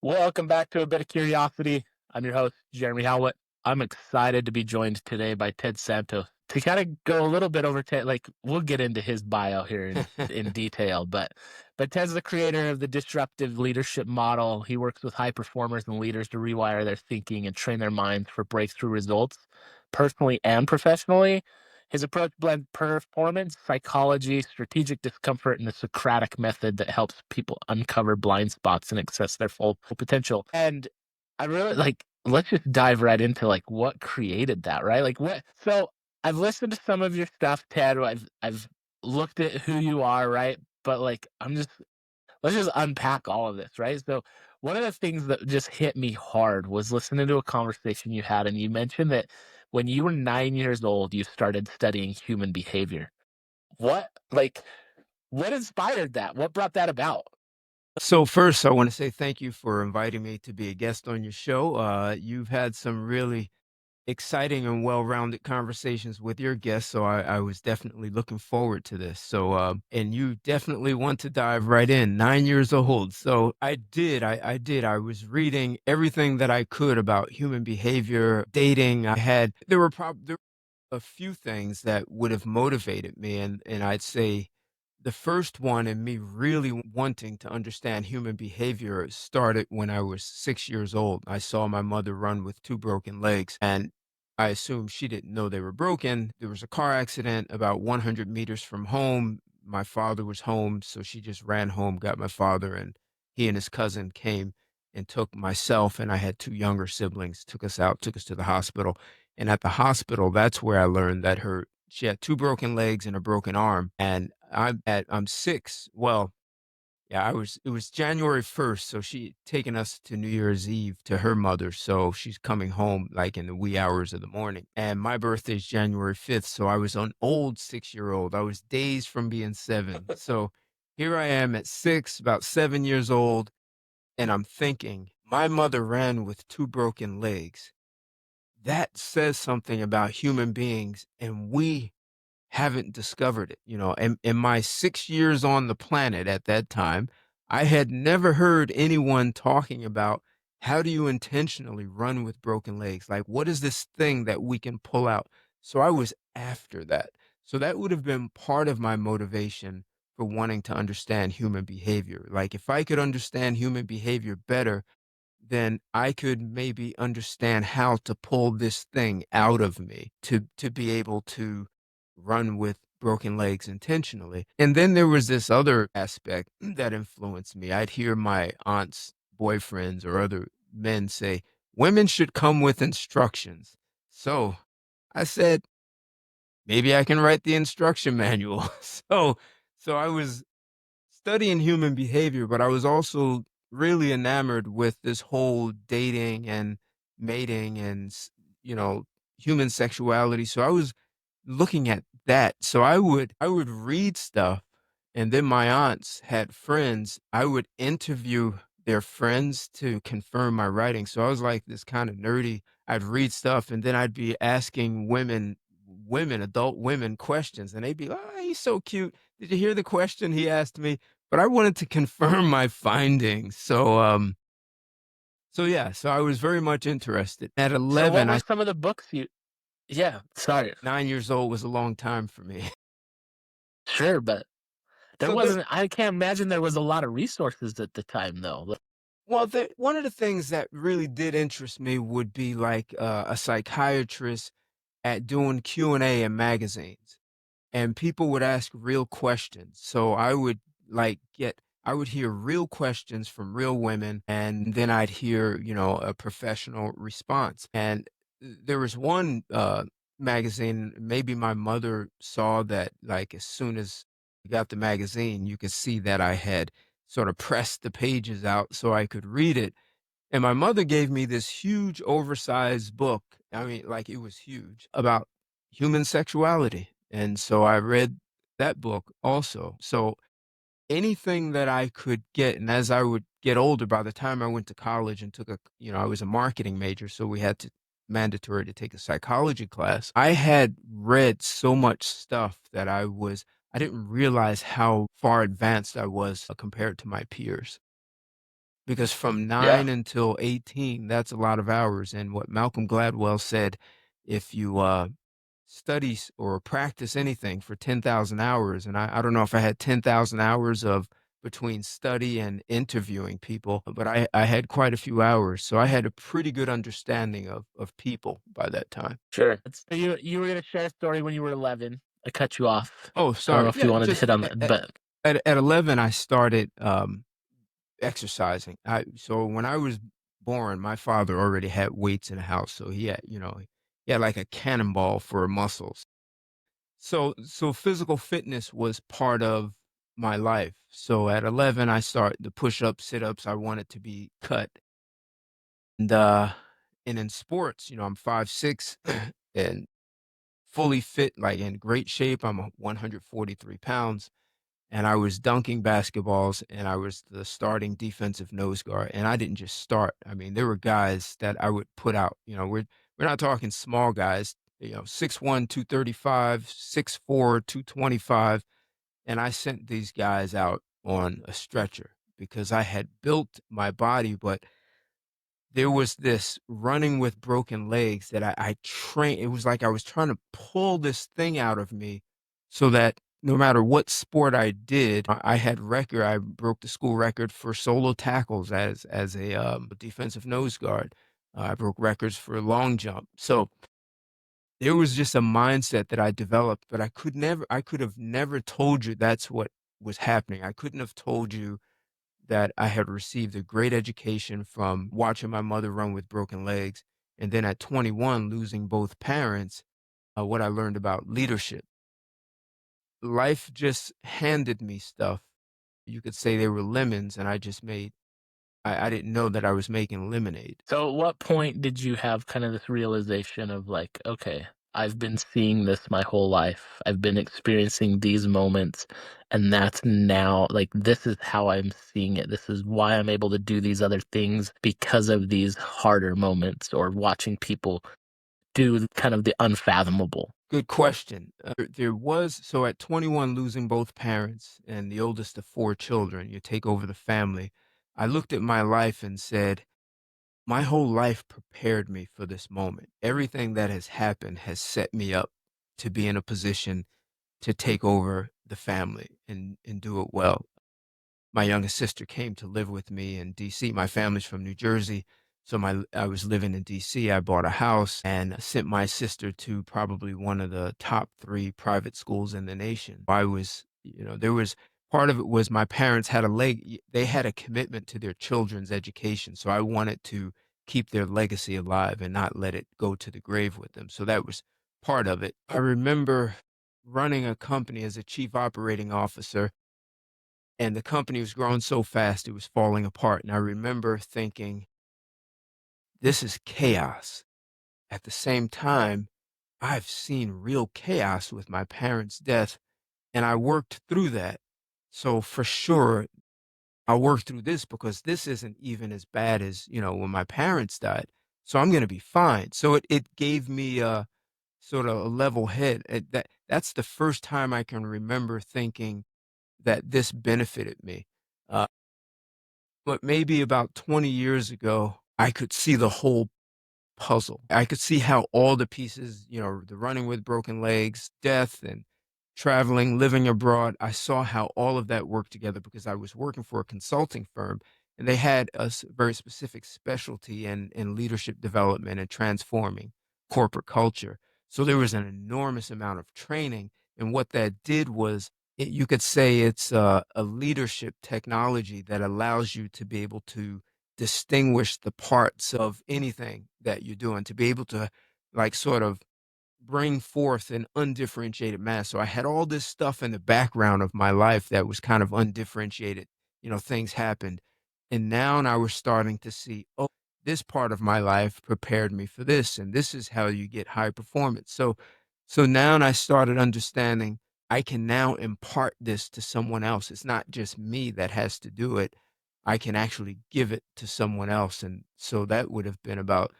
Welcome back to A Bit of Curiosity. I'm your host, Jeremy Howlett. I'm excited to be joined today by Ted Santos to kind of go a little bit over Ted. Like we'll get into his bio here in detail, but Ted's the creator of the disruptive leadership model. He works with high performers and leaders to rewire their thinking and train their minds for breakthrough results, personally and professionally. His approach blends performance, psychology, strategic discomfort, and the Socratic method that helps people uncover blind spots and access their full potential. And I really like, let's just dive right into like what created that, right? Like what so I've listened to some of your stuff, Ted. I've looked at who you are, right? But like I'm just let's just unpack all of this, right? So one of the things that just hit me hard was listening to a conversation you had, and you mentioned that when you were 9 years old, you started studying human behavior. What, like, what inspired that? What brought that about? So first, I want to say thank you for inviting me to be a guest on your show. You've had some really exciting and well-rounded conversations with your guests, so I was definitely looking forward to this. And you definitely want to dive right in. 9 years old, so I did. I did. I was reading everything that I could about human behavior, dating. There were a few things that would have motivated me, and I'd say the first one and me really wanting to understand human behavior started when I was 6 years old. I saw my mother run with 2 broken legs, and I assumed she didn't know they were broken. There was a car accident about 100 meters from home. My father was home, so she just ran home, got my father, and he and his cousin came and took myself, and I had 2 younger siblings, took us out, took us to the hospital. And at the hospital, that's where I learned that she had 2 broken legs and a broken arm, and I'm 6. Well, yeah, I was it was January 1st, so she taken us to New Year's Eve to her mother, so she's coming home, like, in the wee hours of the morning, and my birthday's January 5th, so I was an old 6-year-old. I was days from being 7. So, here I am at 6, about 7 years old, and I'm thinking, "My mother ran with 2 broken legs." That says something about human beings, and we haven't discovered it, in my 6 years on the planet at that time, I had never heard anyone talking about how do you intentionally run with broken legs? Like, what is this thing that we can pull out? So I was after that. So that would have been part of my motivation for wanting to understand human behavior. Like, if I could understand human behavior better, then I could maybe understand how to pull this thing out of me to be able to run with broken legs intentionally. And then there was this other aspect that influenced me. I'd hear my aunt's boyfriends or other men say, "Women should come with instructions." So I said, maybe I can write the instruction manual. So I was studying human behavior, but I was also really enamored with this whole dating and mating and, you know, human sexuality. So I was looking at that. So I would read stuff, and then my aunts had friends. I would interview their friends to confirm my writing. So I was like this kind of nerdy. I'd read stuff, and then I'd be asking adult women questions, and they'd be, "Oh, he's so cute. Did you hear the question he asked me?" But I wanted to confirm my findings. So yeah, so I was very much interested. At So what 11, were some of the books you yeah, sorry. 9 years old was a long time for me. Sure, but there So the wasn't I can't imagine there was a lot of resources at the time though. Well, one of the things that really did interest me would be like a psychiatrist at doing Q&A in magazines, and people would ask real questions. So I would hear real questions from real women, and then I'd hear, a professional response. And there was one magazine, maybe my mother saw that, like, as soon as we got the magazine, you could see that I had sort of pressed the pages out so I could read it. And my mother gave me this huge oversized book. I mean, like, it was huge, about human sexuality. And so I read that book also. So anything that I could get, and as I would get older, by the time I went to college and I was a marketing major, so we had to mandatory to take a psychology class. I had read so much stuff that I didn't realize how far advanced I was compared to my peers. because from Yeah, 9 until 18, that's a lot of hours, and what Malcolm Gladwell said, if you, study or practice anything for 10,000 hours, and I don't know if I had 10,000 hours of between study and interviewing people, but I had quite a few hours, so I had a pretty good understanding of people by that time. sure. So you were gonna share a story when you were 11. I cut you off. Oh, I don't know sorry. if you Yeah, wanted to just hit on that, but at 11, I started, exercising. So when I was born, my father already had weights in the house, so he had like a cannonball for muscles. So physical fitness was part of my life. So at 11, I started the push-ups, sit-ups. I wanted to be cut. And and in sports, I'm 5'6" and fully fit, like in great shape. I'm 143 pounds. And I was dunking basketballs, and I was the starting defensive nose guard, and I didn't just start. I mean, there were guys that I would put out, we're not talking small guys, 6'1", 235, 6'4", 225, and I sent these guys out on a stretcher because I had built my body, but there was this running with broken legs that I trained. It was like I was trying to pull this thing out of me so that no matter what sport I did, I had record. I broke the school record for solo tackles as a defensive nose guard. I broke records for long jump. So there was just a mindset that I developed, but I could have never told you that's what was happening. I couldn't have told you that I had received a great education from watching my mother run with broken legs. And then at 21, losing both parents, what I learned about leadership. Life just handed me stuff. You could say they were lemons, and I didn't know that I was making lemonade. so at what point did you have kind of this realization of like, okay, I've been seeing this my whole life. I've been experiencing these moments, and that's now like this is how I'm seeing it. This is why I'm able to do these other things because of these harder moments or watching people do kind of the unfathomable. Good question. There was, so at 21, losing both parents and the oldest of four children, you take over the family. I looked at my life and said, my whole life prepared me for this moment. Everything that has happened has set me up to be in a position to take over the family and do it well. My youngest sister came to live with me in DC. My family's from New Jersey, so I was living in DC. I bought a house and sent my sister to probably one of the top 3 private schools in the nation. There was part of it was my parents had they had a commitment to their children's education, so I wanted to keep their legacy alive and not let it go to the grave with them. So that was part of it. I remember running a company as a chief operating officer, and the company was growing so fast it was falling apart. And I remember thinking, this is chaos. At the same time, I've seen real chaos with my parents' death, and I worked through that. So for sure, I'll work through this because this isn't even as bad as, when my parents died. So I'm going to be fine. So it gave me a sort of a level head. That's the first time I can remember thinking that this benefited me. Uh, But maybe about 20 years ago, I could see the whole puzzle. I could see how all the pieces, the running with broken legs, death, and traveling, living abroad. I saw how all of that worked together because I was working for a consulting firm, and they had a very specific specialty in leadership development and transforming corporate culture. So there was an enormous amount of training. And what that did was, you could say it's a leadership technology that allows you to be able to distinguish the parts of anything that you're doing, to be able to like sort of bring forth an undifferentiated mass. So I had all this stuff in the background of my life that was kind of undifferentiated. Things happened. And now I was starting to see, oh, this part of my life prepared me for this. And this is how you get high performance. So now I started understanding I can now impart this to someone else. It's not just me that has to do it. I can actually give it to someone else. And so that would have been about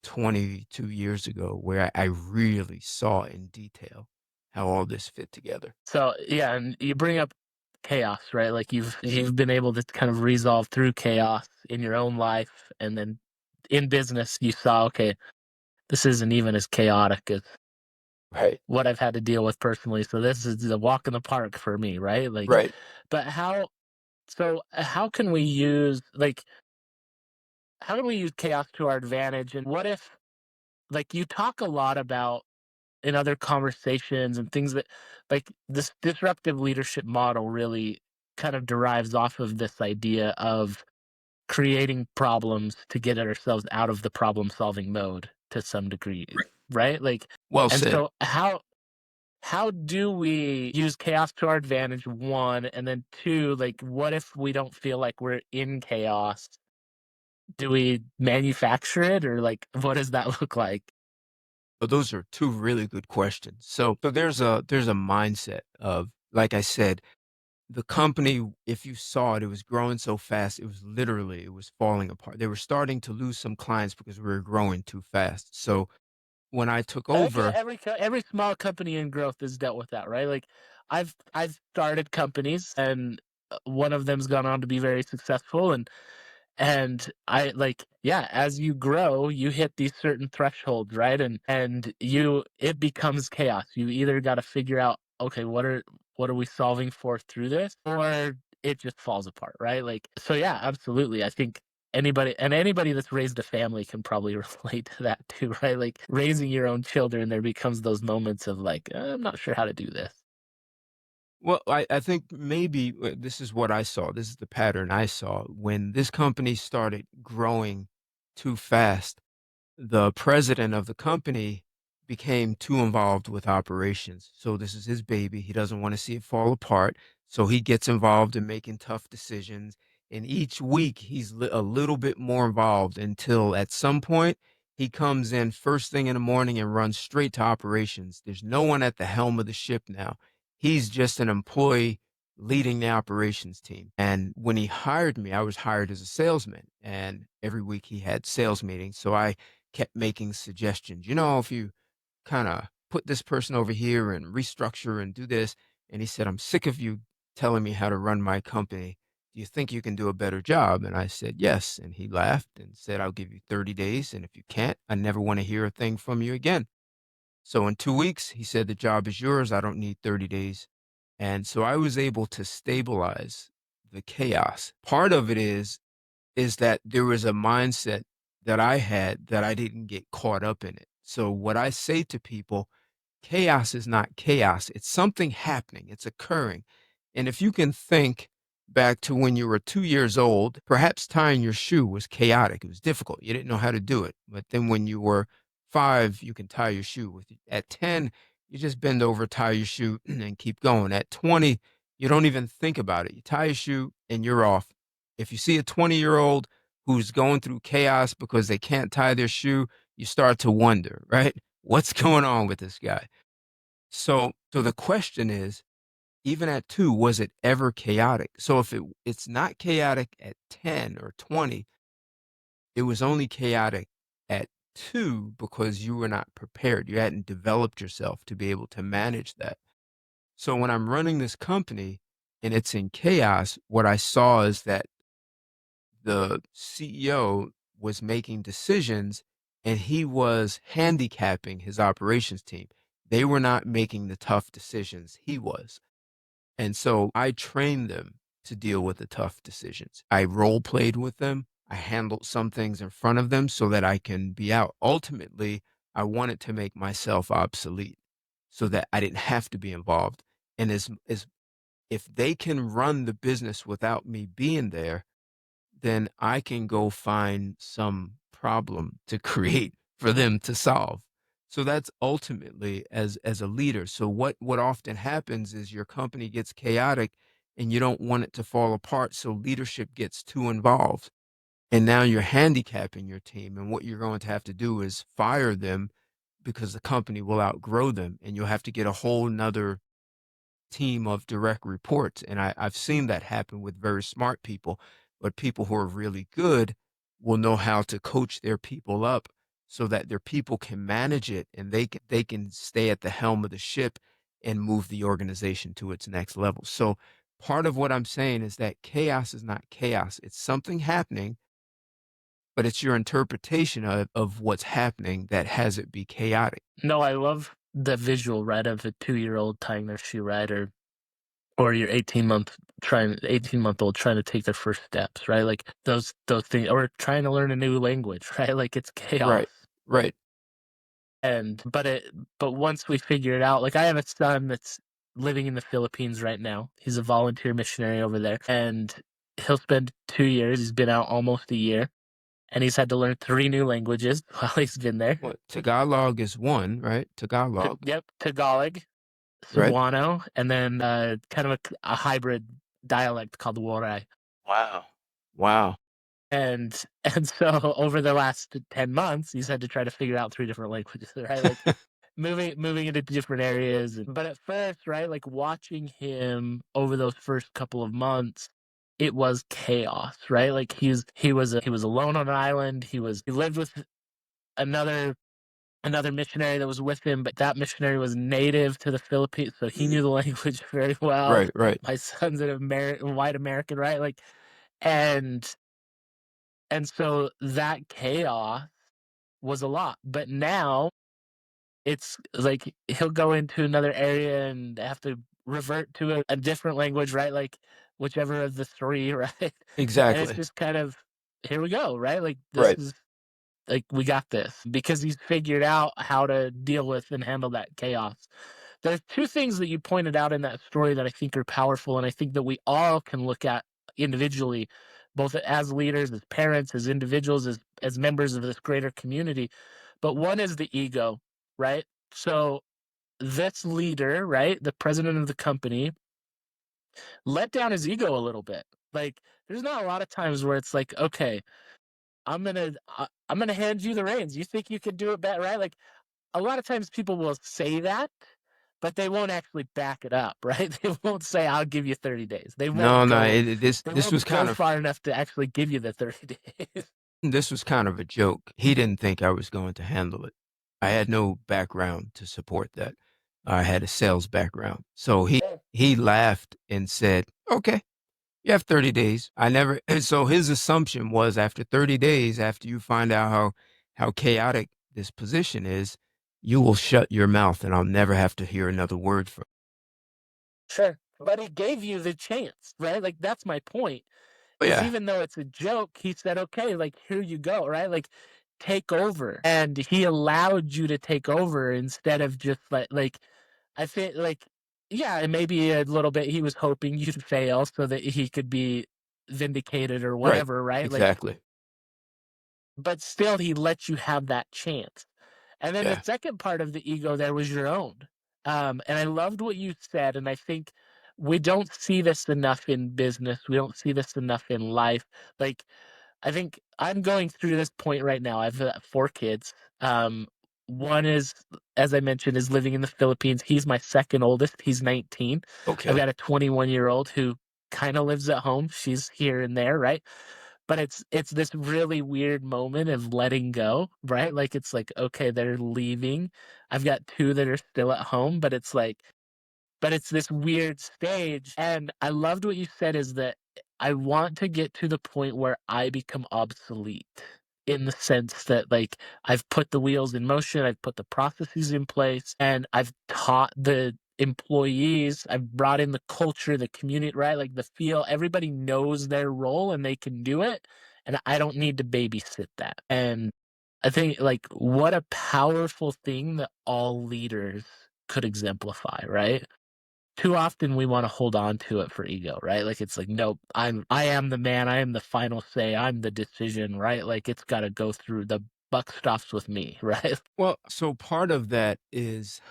22 years ago where I really saw in detail how all this fit together. So yeah, and you bring up chaos, right? Like you've been able to kind of resolve through chaos in your own life, and then in business you saw, okay, this isn't even as chaotic as Right. what I've had to deal with personally. So this is a walk in the park for me, right? Like, Right. but how can we use how can we use chaos to our advantage? And what if like you talk a lot about in other conversations and things that like this disruptive leadership model really kind of derives off of this idea of creating problems to get ourselves out of the problem solving mode to some degree, right? Like, Well and said. so how do we use chaos to our advantage, one, and then two, like what if we don't feel like we're in chaos? Do we manufacture it, or like what does that look like? But those are two really good questions. So there's a mindset of, like I said, the company, if you saw it, it was growing so fast, it was falling apart. They were starting to lose some clients because we were growing too fast. So when I took I think over, every small company in growth has dealt with that, right? Like I've started companies, and one of them's gone on to be very successful, and I like, yeah, as you grow, you hit these certain thresholds, right? And you it becomes chaos. You either got to figure out, okay, what are we solving for through this, or it just falls apart, right? Like, so yeah, absolutely. I think anybody that's raised a family can probably relate to that too, right? Like raising your own children, there becomes those moments of like, I'm not sure how to do this. well, I think maybe this is what I saw. This is the pattern I saw when this company started growing too fast. The president of the company became too involved with operations. So this is his baby. He doesn't want to see it fall apart. So he gets involved in making tough decisions. And each week he's a little bit more involved until at some point he comes in first thing in the morning and runs straight to operations. There's no one at the helm of the ship now. He's just an employee leading the operations team. And when he hired me, I was hired as a salesman. And every week he had sales meetings. So I kept making suggestions. If you kind of put this person over here and restructure and do this. And he said, I'm sick of you telling me how to run my company. Do you think you can do a better job? And I said, yes. And he laughed and said, I'll give you 30 days. And if you can't, I never want to hear a thing from you again. So in 2 weeks, he said, the job is yours. I don't need 30 days. And so I was able to stabilize the chaos. Part of it is that there was a mindset that I had that I didn't get caught up in it. So what I say to people, chaos is not chaos. It's something happening. It's occurring. And if you can think back to when you were 2 years old, perhaps tying your shoe was chaotic. It was difficult. You didn't know how to do it. But then when you were 5, you can tie your shoe. At 10, you just bend over, tie your shoe, and keep going. At 20, you don't even think about it. You tie your shoe and you're off. If you see a 20-year-old who's going through chaos because they can't tie their shoe, you start to wonder, right? What's going on with this guy? So the question is, even at 2, was it ever chaotic? So if it's not chaotic at 10 or 20, it was only chaotic at 2 because you were not prepared. You hadn't developed yourself to be able to manage that. So when I'm running this company and it's in chaos, what I saw is that the CEO was making decisions and he was handicapping his operations team. They were not making the tough decisions. He was. And so I trained them to deal with the tough decisions. I role played with them. I handled some things in front of them so that I can be out. Ultimately, I wanted to make myself obsolete so that I didn't have to be involved. And as if they can run the business without me being there, then I can go find some problem to create for them to solve. So that's ultimately as a leader. So what often happens is your company gets chaotic and you don't want it to fall apart. So leadership gets too involved. And now you're handicapping your team. And what you're going to have to do is fire them because the company will outgrow them. And you'll have to get a whole nother team of direct reports. And I've seen that happen with very smart people, but people who are really good will know how to coach their people up so that their people can manage it and they can stay at the helm of the ship and move the organization to its next level. So part of what I'm saying is that chaos is not chaos. It's something happening, but it's your interpretation of what's happening that has it be chaotic. No, I love the visual, right, of a 2-year-old tying their shoe, right, or your 18-month old trying to take their first steps, right? Like those things, or trying to learn a new language, right? Like it's chaos. Right. Right. And but once we figure it out, like I have a son that's living in the Philippines right now. He's a volunteer missionary over there, and he'll spend 2 years. He's been out almost a year, and he's had to learn 3 new languages while he's been there. What Tagalog is one, right? Tagalog, Yep, Tagalog, right? Cebuano, and then kind of a hybrid dialect called Waray. Wow. Wow. And so over the last 10 months, he's had to try to figure out 3 different languages, right? Like moving into different areas. But at first, right, like watching him over those first couple of months, it was chaos, right? Like he was alone on an island. He lived with another another missionary that was with him, but that missionary was native to the Philippines, so he knew the language very well. Right, right. My son's an white American, right? Like and and so that chaos was a lot. But now it's like he'll go into another area and have to revert to a different language, right? Like whichever of the three, right? And it's Exactly. just kind of here we go, right? Like this Right. is like we got this because he's figured out how to deal with and handle that chaos. There's two things that you pointed out in that story that I think are powerful, and I think that we all can look at individually, both as leaders, as parents, as individuals, as members of this greater community. But one is the ego, right? So this leader, right, the president of the company, let down his ego a little bit. Like, there's not a lot of times where it's like, okay, I'm gonna hand you the reins. You think you can do it better, right? Like a lot of times people will say that, but they won't actually back it up, right? They won't say, "I'll give you 30 days." They No, won't no, go. this They this was won't go kind of far enough to actually give you the 30 days. this was kind of a joke. He didn't think I was going to handle it. I had no background to support that. I had a sales background. So he laughed and said, "Okay, you have 30 days." I never and so his assumption was after 30 days, after you find out how chaotic this position is, you will shut your mouth and I'll never have to hear another word from. Sure, but he gave you the chance, right? Like that's my point. Oh, Is yeah. even though it's a joke, he said, "Okay, like here you go," right? Like take over, and he allowed you to take over instead of just like I think like yeah, maybe a little bit he was hoping you'd fail so that he could be vindicated or Right. whatever, right? Like Exactly. but still he let you have that chance. And then the Yeah. second part of the ego there was your own. And I loved what you said, and I think we don't see this enough in business. We don't see this enough in life. Like I think I'm going through this point right now. I've 4 kids. One is, as I mentioned, is living in the Philippines. He's my second oldest. He's 19. I've Okay. got a 21-year-old who kind of lives at home. She's here and there, right? But it's this really weird moment of letting go, right? Like it's like okay, they're leaving. I've got two that are still at home, but it's this weird stage. And I loved what you said is that I want to get to the point where I become obsolete in the sense that like I've put the wheels in motion, I've put the processes in place, and I've taught the employees, I've brought in the culture, the community, right? Like the feel, everybody knows their role and they can do it. And I don't need to babysit that. And I think like what a powerful thing that all leaders could exemplify, right? Too often we want to hold on to it for ego, right? Like it's like, nope, I am the man, I am the final say, I'm the decision, right? Like it's got to go through the buck stops with me, right? Well, so part of that is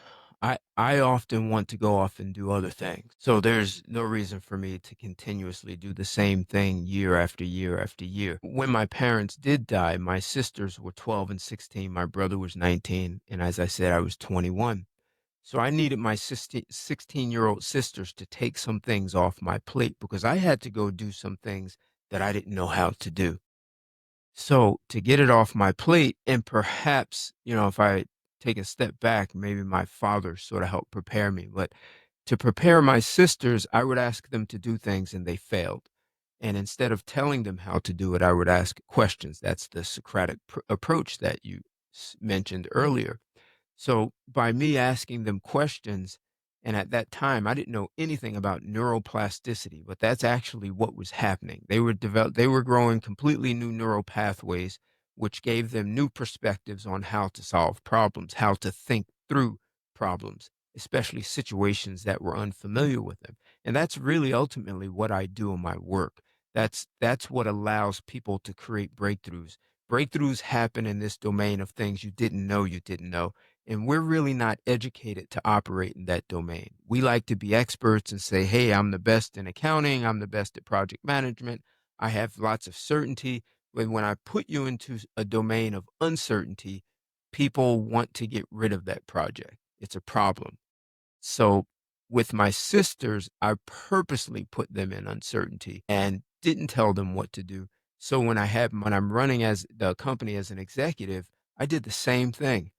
I often want to go off and do other things. So there's no reason for me to continuously do the same thing year after year after year. When my parents did die, my sisters were 12 and 16, my brother was 19, and as I said, I was 21. So I needed my 16-year-old sisters to take some things off my plate because I had to go do some things that I didn't know how to do. So to get it off my plate, and perhaps, if I take a step back, maybe my father sort of helped prepare me, but To prepare my sisters, I would ask them to do things and they failed. And instead of telling them how to do it, I would ask questions. That's the Socratic approach that you mentioned earlier. So by me asking them questions, and at that time I didn't know anything about neuroplasticity, but that's actually what was happening. They were growing completely new neural pathways, which gave them new perspectives on how to solve problems, how to think through problems, especially situations that were unfamiliar with them. And that's really ultimately what I do in my work. That's what allows people to create breakthroughs. Breakthroughs happen in this domain of things you didn't know, and we're really not educated to operate in that domain. We like to be experts and say, hey, I'm the best in accounting. I'm the best at project management. I have lots of certainty. But when I put you into a domain of uncertainty, people want to get rid of that project. It's a problem. So with my sisters, I purposely put them in uncertainty and didn't tell them what to do. So when I'm running as the company as an executive, I did the same thing.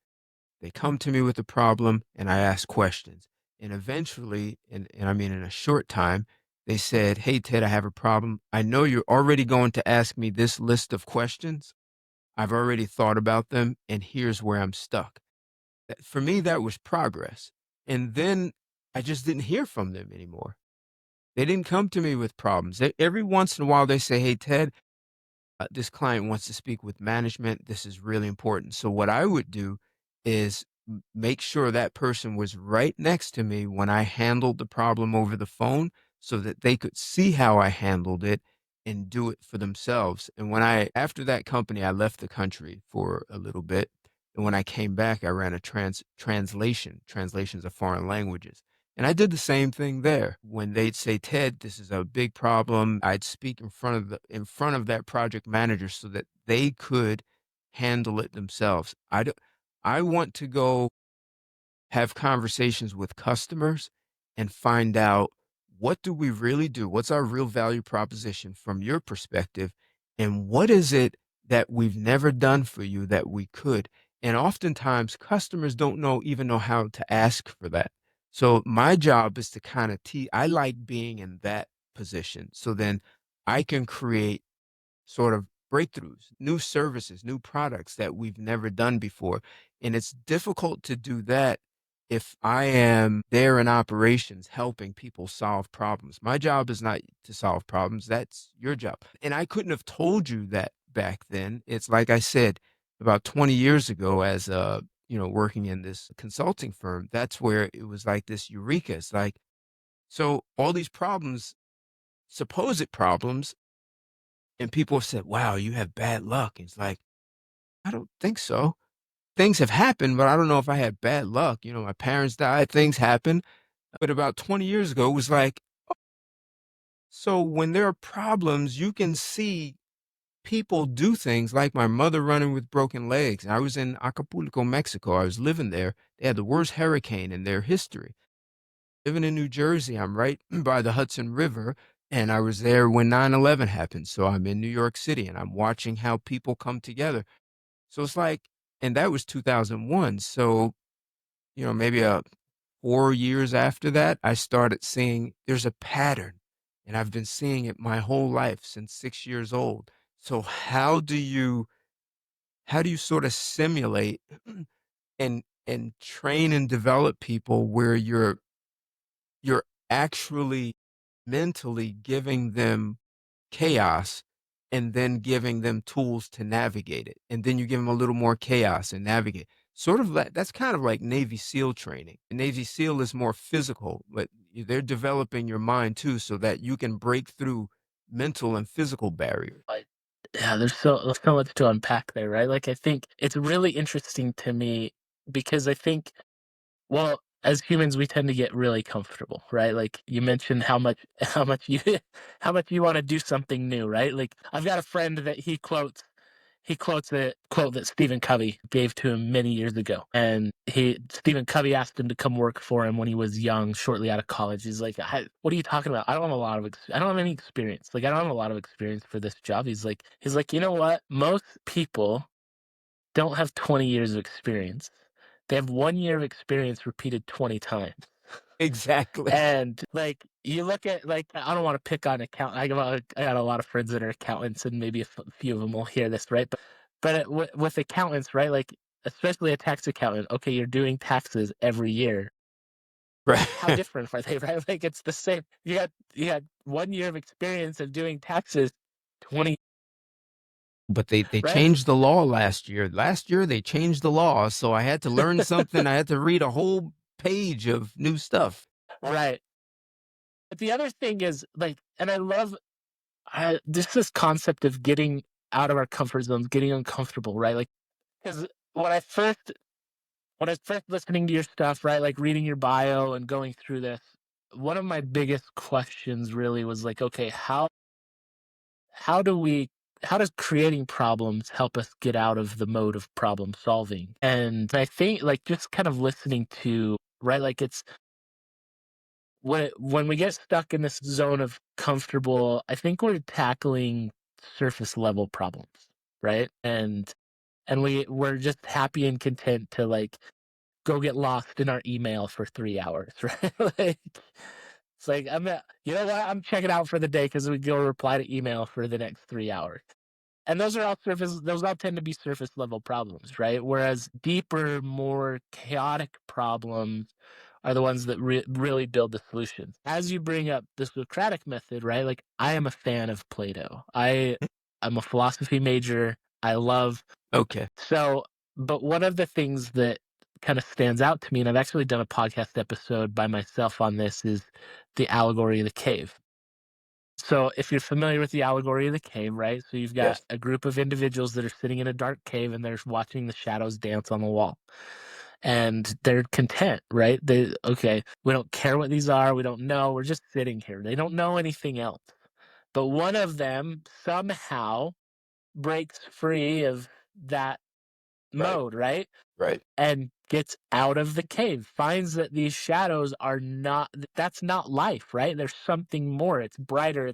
They come to me with a problem and I ask questions. And eventually, and I mean in a short time, they said, hey, Ted, I have a problem. I know you're already going to ask me this list of questions. I've already thought about them, and here's where I'm stuck. For me, that was progress. And then I just didn't hear from them anymore. They didn't come to me with problems. Every once in a while, they say, hey, Ted, this client wants to speak with management. This is really important. So what I would do is make sure that person was right next to me when I handled the problem over the phone so that they could see how I handled it and do it for themselves. And after that company, I left the country for a little bit. And when I came back, I ran a translations of foreign languages. And I did the same thing there. When they'd say, Ted, this is a big problem, I'd speak in front of that project manager so that they could handle it themselves. I want to go have conversations with customers and find out, what do we really do? What's our real value proposition from your perspective? And what is it that we've never done for you that we could? And oftentimes customers don't even know how to ask for that. So my job is to kind of I like being in that position. So then I can create sort of breakthroughs, new services, new products that we've never done before. And it's difficult to do that if I am there in operations helping people solve problems. My job is not to solve problems, that's your job. And I couldn't have told you that back then. It's like I said, about 20 years ago, as working in this consulting firm, that's where it was like this eureka. It's like, so all these problems, supposed problems, and people have said, wow, you have bad luck. It's like, I don't think so. Things have happened, but I don't know if I had bad luck. My parents died, things happen. But about 20 years ago, it was like, so when there are problems, you can see people do things like my mother running with broken legs. I was in Acapulco, Mexico. I was living there. They had the worst hurricane in their history. Living in New Jersey, I'm right by the Hudson River, and I was there when 9/11 happened. So I'm in New York City and I'm watching how people come together. So it's like, and that was 2001. So, maybe 4 years after that, I started seeing there's a pattern, and I've been seeing it my whole life since 6 years old. So how do you sort of simulate and train and develop people where you're actually mentally giving them chaos and then giving them tools to navigate it. And then you give them a little more chaos and navigate. Sort of like that's kind of like Navy SEAL training. And Navy SEAL is more physical, but they're developing your mind too so that you can break through mental and physical barriers. But yeah, there's so much to unpack there, right? Like, I think it's really interesting to me because I think, well, as humans, we tend to get really comfortable, right? Like you mentioned how much you want to do something new, right? Like I've got a friend that he quotes a quote that Stephen Covey gave to him many years ago. And Stephen Covey asked him to come work for him when he was young, shortly out of college. He's like, "What are you talking about? I don't have any experience. Like, I don't have a lot of experience for this job." He's like, you know what? Most people don't have 20 years of experience. They have 1 year of experience repeated 20 times. Exactly. And, like, you look at like, I don't wanna pick on account I got a lot of friends that are accountants, and maybe a few of them will hear this, right? But with accountants, right, like, especially a tax accountant, okay, you're doing taxes every year. How Right. different are they, right? Like, it's the same. You had 1 year of experience of doing taxes, 20, But they right? changed the law last year. Last year, they changed the law, so I had to learn something. I had to read a whole page of new stuff. Right. But the other thing is, like, and I love this concept of getting out of our comfort zones, getting uncomfortable, right? Like, because when I first when I was first listening to your stuff, right, like reading your bio and going through this, one of my biggest questions really was like, okay, how do we how does creating problems help us get out of the mode of problem solving? And I think like just kind of listening to, right, like it's when we get stuck in this zone of comfortable, I think we're tackling surface level problems, right? And we're just happy and content to like go get lost in our email for 3 hours, right? Like, it's like you know what? I'm checking out for the day because we go reply to email for the next 3 hours. And those all tend to be surface level problems, right? Whereas deeper, more chaotic problems are the ones that really build the solutions. As you bring up the Socratic method, right? Like I am a fan of Plato. I'm a philosophy major. I love Okay. so, but one of the things that kind of stands out to me, and I've actually done a podcast episode by myself on this, is the allegory of the cave. So, if you're familiar with the allegory of the cave, right? So, you've got Yes. a group of individuals that are sitting in a dark cave and they're watching the shadows dance on the wall. And they're content, right? Okay, we don't care what these are. We don't know. We're just sitting here. They don't know anything else. But one of them somehow breaks free of that Right. mode, right? Right. And gets out of the cave, finds that these shadows are not that's not life, right? There's something more. It's brighter.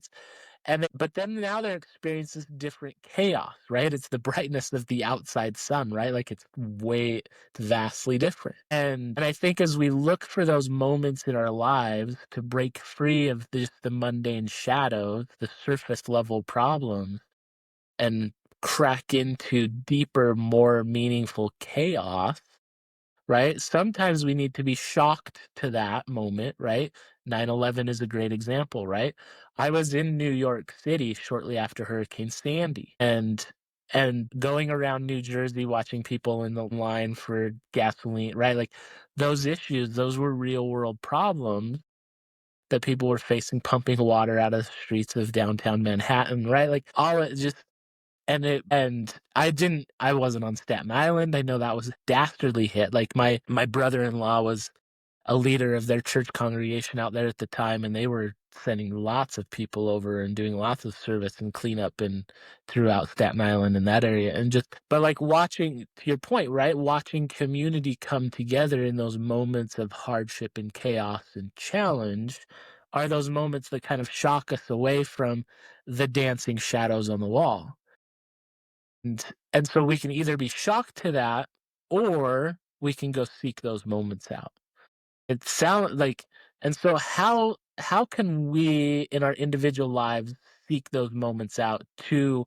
But then now they're experiencing this different chaos, right? It's the brightness of the outside sun, right? Like it's vastly different. And I think as we look for those moments in our lives to break free of just the mundane shadows, the surface level problems, and crack into deeper, more meaningful chaos, right? Sometimes we need to be shocked to that moment, right? 9/11 is a great example, right? I was in New York City shortly after Hurricane Sandy and going around New Jersey watching people in the line for gasoline, right? Like those issues, those were real world problems that people were facing pumping water out of the streets of downtown Manhattan, right? Like all it just and I wasn't on Staten Island. I know that was a dastardly hit. Like my brother-in-law was a leader of their church congregation out there at the time, and they were sending lots of people over and doing lots of service and cleanup and throughout Staten Island in that area. And just but like watching to your point, right? Watching community come together in those moments of hardship and chaos and challenge are those moments that kind of shock us away from the dancing shadows on the wall. And so we can either be shocked to that or we can go seek those moments out. It sound like and so how can we in our individual lives seek those moments out to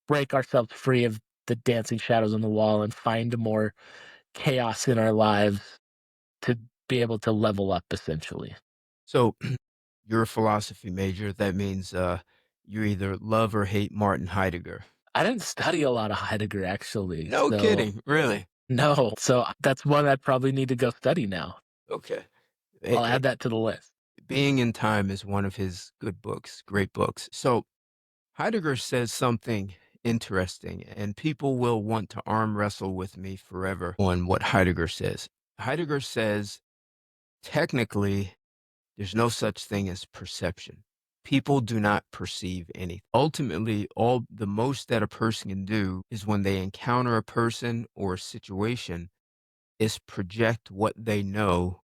break ourselves free of the dancing shadows on the wall and find more chaos in our lives to be able to level up essentially? So you're a philosophy major. That means you either love or hate Martin Heidegger. I didn't study a lot of Heidegger actually, No so kidding. Really? no. So that's one I probably need to go study now. Okay. I'll add that to the list. Being in Time is one of his good books, great books. So Heidegger says something interesting, and people will want to arm wrestle with me forever on what Heidegger says. Heidegger says, technically, there's no such thing as perception. People do not perceive anything. Ultimately, all the most that a person can do is when they encounter a person or a situation, is project what they know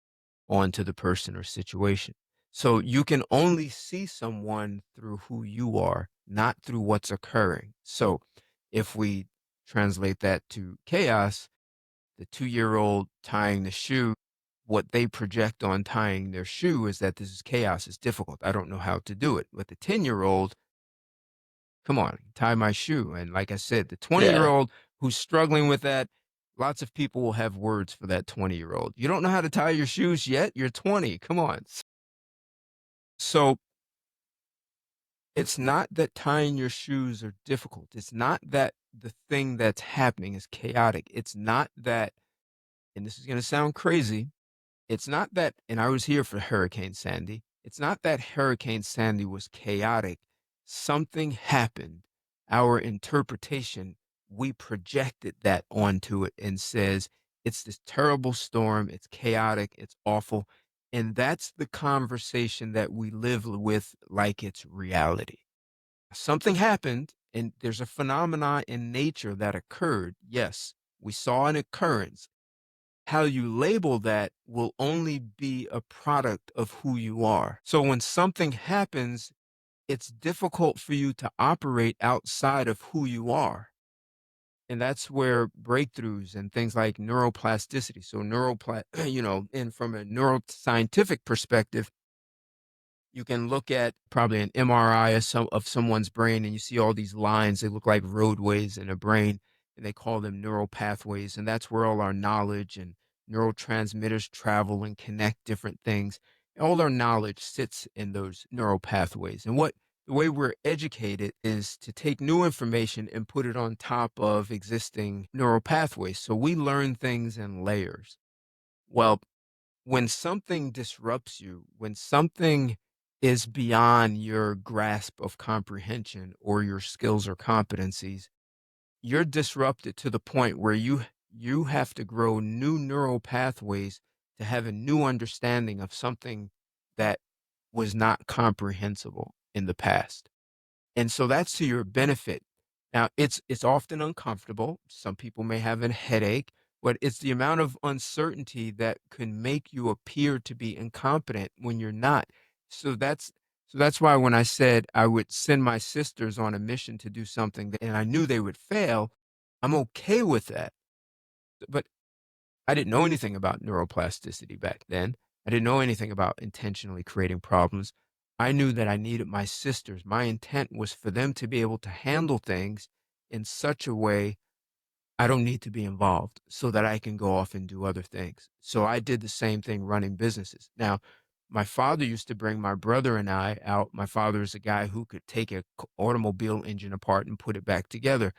onto the person or situation. So you can only see someone through who you are, not through what's occurring. So if we translate that to chaos, the 2-year-old tying the shoe what they project on tying their shoe is that this is chaos, it's difficult. I don't know how to do it. But the 10-year-old, come on, tie my shoe. And like I said, the 20-year Yeah. old who's struggling with that, lots of people will have words for that 20-year-old. You don't know how to tie your shoes yet? You're 20. Come on. So it's not that tying your shoes are difficult. It's not that the thing that's happening is chaotic. It's not that, and this is going to sound crazy, it's not that, and I was here for Hurricane Sandy. It's not that Hurricane Sandy was chaotic. Something happened. Our interpretation, we projected that onto it and says, it's this terrible storm. It's chaotic. It's awful. And that's the conversation that we live with like it's reality. Something happened, and there's a phenomena in nature that occurred. Yes, we saw an occurrence. How you label that will only be a product of who you are. So when something happens, it's difficult for you to operate outside of who you are. And that's where breakthroughs and things like neuroplasticity. So and from a neuroscientific perspective, you can look at probably an MRI of someone's brain, and you see all these lines. They look like roadways in a brain, and they call them neural pathways. And that's where all our knowledge and neurotransmitters travel and connect different things. All our knowledge sits in those neural pathways. And the way we're educated is to take new information and put it on top of existing neural pathways. So we learn things in layers. Well, when something disrupts you, when something is beyond your grasp of comprehension or your skills or competencies, you're disrupted to the point where you have to grow new neural pathways to have a new understanding of something that was not comprehensible in the past. And so that's to your benefit. Now, it's often uncomfortable. Some people may have a headache, but it's the amount of uncertainty that can make you appear to be incompetent when you're not. So that's why when I said I would send my sisters on a mission to do something and I knew they would fail, I'm okay with that. But I didn't know anything about neuroplasticity back then. I didn't know anything about intentionally creating problems. I knew that I needed my sisters. My intent was for them to be able to handle things in such a way I don't need to be involved so that I can go off and do other things. So I did the same thing running businesses. Now, my father used to bring my brother and I out. My father is a guy who could take a automobile engine apart and put it back together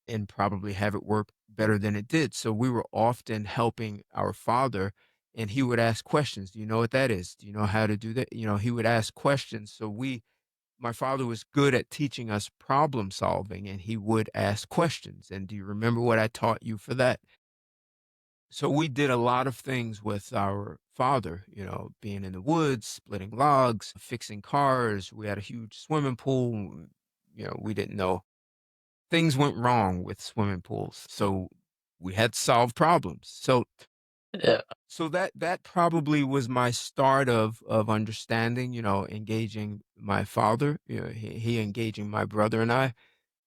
and probably have it work better than it did. So we were often helping our father, and he would ask questions. Do you know what that is? Do you know how to do that? He would ask questions. My father was good at teaching us problem solving, and he would ask questions. And do you remember what I taught you for that? So we did a lot of things with our father, being in the woods, splitting logs, fixing cars. We had a huge swimming pool. We didn't know things went wrong with swimming pools. So we had to solve problems. Yeah. So that probably was my start of understanding, engaging my father, he engaging my brother and I.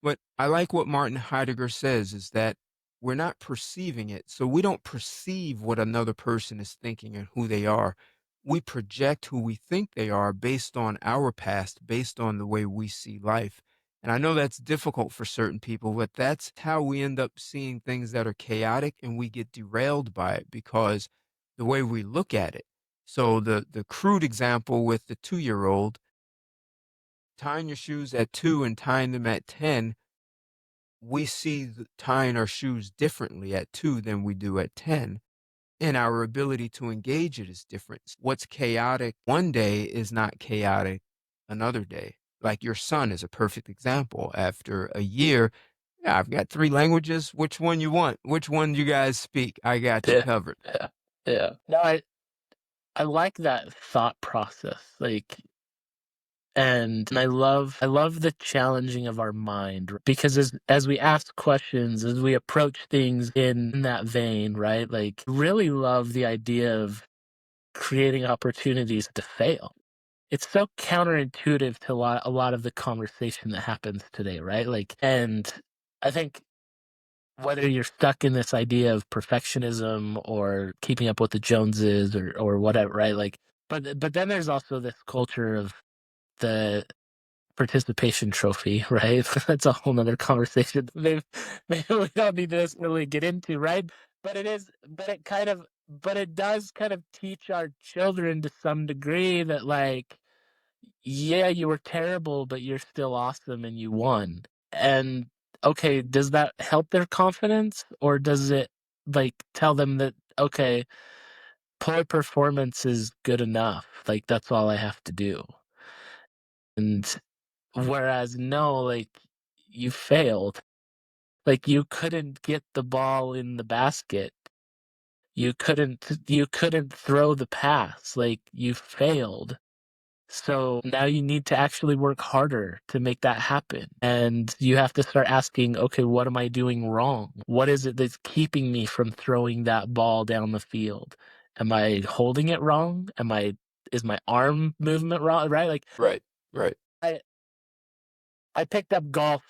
But I like what Martin Heidegger says is that we're not perceiving it. So we don't perceive what another person is thinking and who they are. We project who we think they are based on our past, based on the way we see life. And I know that's difficult for certain people, but that's how we end up seeing things that are chaotic and we get derailed by it because the way we look at it. So the crude example with the 2-year-old tying your shoes at 2 and tying them at 10, we see tying our shoes differently at 2 than we do at 10. And our ability to engage it is different. What's chaotic one day is not chaotic another day. Like your son is a perfect example. After a year, yeah, I've got 3 languages. Which one you want? Which one you guys speak? I got you Yeah. covered. Yeah. Yeah. No, I like that thought process. And I love the challenging of our mind because as we ask questions, as we approach things in that vein, right? Like really love the idea of creating opportunities to fail. It's so counterintuitive to a lot of the conversation that happens today, right? And I think whether you're stuck in this idea of perfectionism or keeping up with the Joneses or whatever, right? Like, but then there's also this culture of the participation trophy, right? That's a whole nother conversation. Maybe we don't need to necessarily get into, right? But it is, but it kind of, but it does kind of teach our children to some degree that, like, yeah, you were terrible, but you're still awesome and you won. And okay, does that help their confidence, or does it like tell them that, okay, poor performance is good enough? Like, that's all I have to do. And whereas, no, like, you failed. Like, you couldn't get the ball in the basket. You couldn't throw the pass. Like, you failed. So now you need to actually work harder to make that happen. And you have to start asking, okay, what am I doing wrong? What is it that's keeping me from throwing that ball down the field? Am I holding it wrong? Is my arm movement wrong? Right? Like, Right, right. I, I picked up golf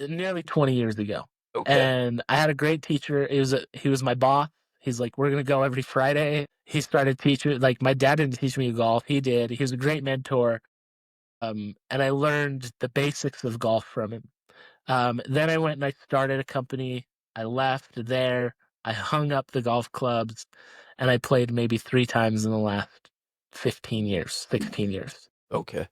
nearly 20 years ago. Okay. And I had a great teacher. He was my boss. He's like, we're gonna go every Friday. He started teaching. Like, my dad didn't teach me golf. He did. He was a great mentor. And I learned the basics of golf from him. Then I went and I started a company. I left there. I hung up the golf clubs, and I played maybe 3 times in the last 15 years, 16 years. Okay.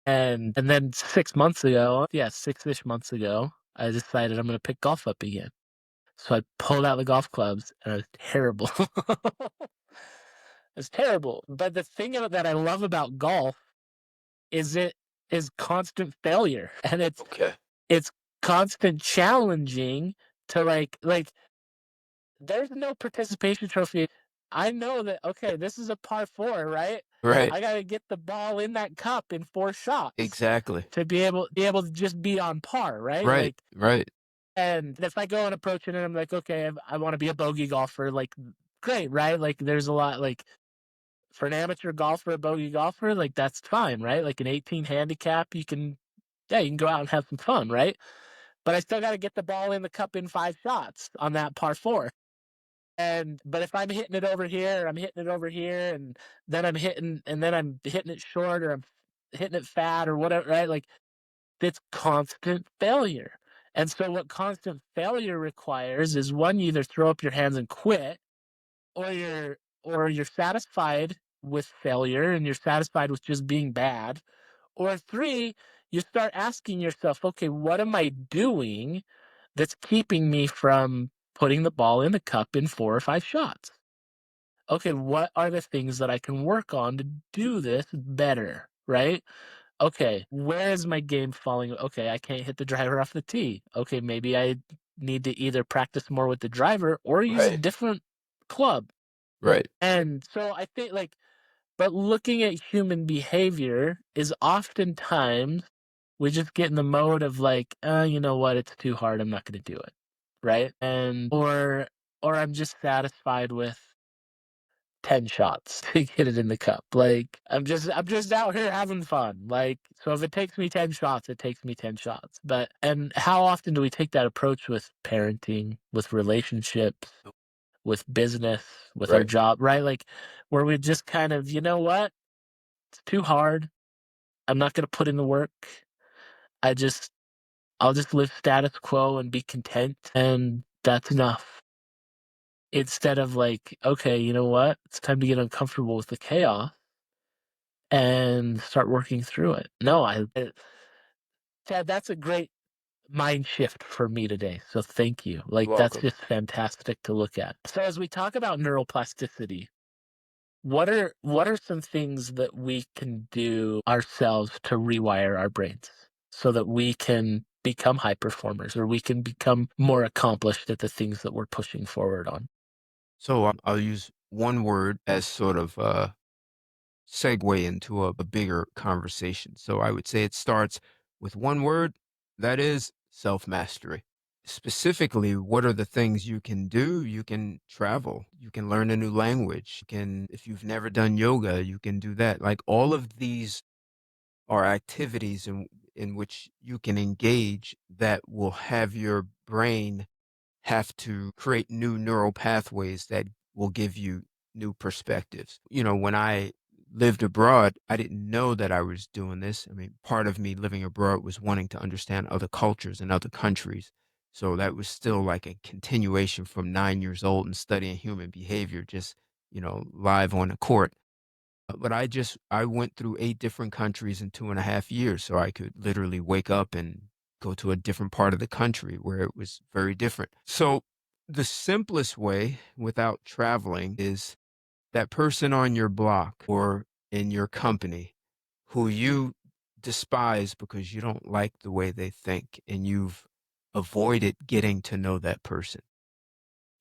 And then 6 months ago, yeah, 6-ish months ago, I decided I'm going to pick golf up again. So I pulled out the golf clubs, and it was terrible. It's terrible. But the thing that I love about golf is it is constant failure, and Okay. it's constant challenging to like there's no participation trophy. I know that, okay, this is a par 4, right? Right. I got to get the ball in that cup in 4 shots Exactly. to be able to just be on par, right? Right, Like, right, and if I go and approach it and I'm like, okay, I want to be a bogey golfer, like, great, right? Like, there's a lot, like, for an amateur golfer, a bogey golfer, like, that's fine, right? Like, an 18 handicap, yeah, you can go out and have some fun, right? But I still got to get the ball in the cup in 5 shots on that par 4. But if I'm hitting it over here, I'm hitting it over here, and then I'm hitting it short, or I'm hitting it fat, or whatever, right? Like, it's constant failure. And so what constant failure requires is, one, you either throw up your hands and quit, or you're satisfied with failure and you're satisfied with just being bad. Or three, you start asking yourself, okay, what am I doing that's keeping me from putting the ball in the cup in 4 or 5 shots? Okay, what are the things that I can work on to do this better, right? Okay, where is my game falling? Okay, I can't hit the driver off the tee. Okay, maybe I need to either practice more with the driver or use a right, different club. right. And so I think, like, but looking at human behavior is oftentimes we just get in the mode of, like, you know what, it's too hard, I'm not gonna do it. Right? Or I'm just satisfied with 10 shots to get it in the cup. Like, I'm just out here having fun. Like, so if it takes me 10 shots, it takes me 10 shots. But and how often do we take that approach with parenting, with relationships, with business, with our Right. job, right? Like, where we just kind of, you know what? It's too hard. I'm not going to put in the work. I just, I'll just live status quo and be content. And that's enough. Instead of, like, okay, you know what? It's time to get uncomfortable with the chaos and start working through it. No, Chad, that's a great mind shift for me today. So thank you. You're Like, that's welcome. just fantastic to look at. So as we talk about neuroplasticity, what are some things that we can do ourselves to rewire our brains so that we can become high performers, or we can become more accomplished at the things that we're pushing forward on? So I'll use one word as sort of a segue into a bigger conversation. So I would say it starts with one word, that is self mastery. Specifically, what are the things you can do? You can travel, you can learn a new language, you can, if you've never done yoga, you can do that. Like all of these are activities in which you can engage that will have your brain have to create new neural pathways that will give you new perspectives. When I lived abroad, I didn't know that I was doing this. I mean, part of me living abroad was wanting to understand other cultures and other countries. So that was still like a continuation from 9 years old and studying human behavior, just, live on the court. But I went through 8 different countries in 2.5 years, so I could literally wake up and go to a different part of the country where it was very different. So, the simplest way without traveling is that person on your block or in your company who you despise because you don't like the way they think, and you've avoided getting to know that person.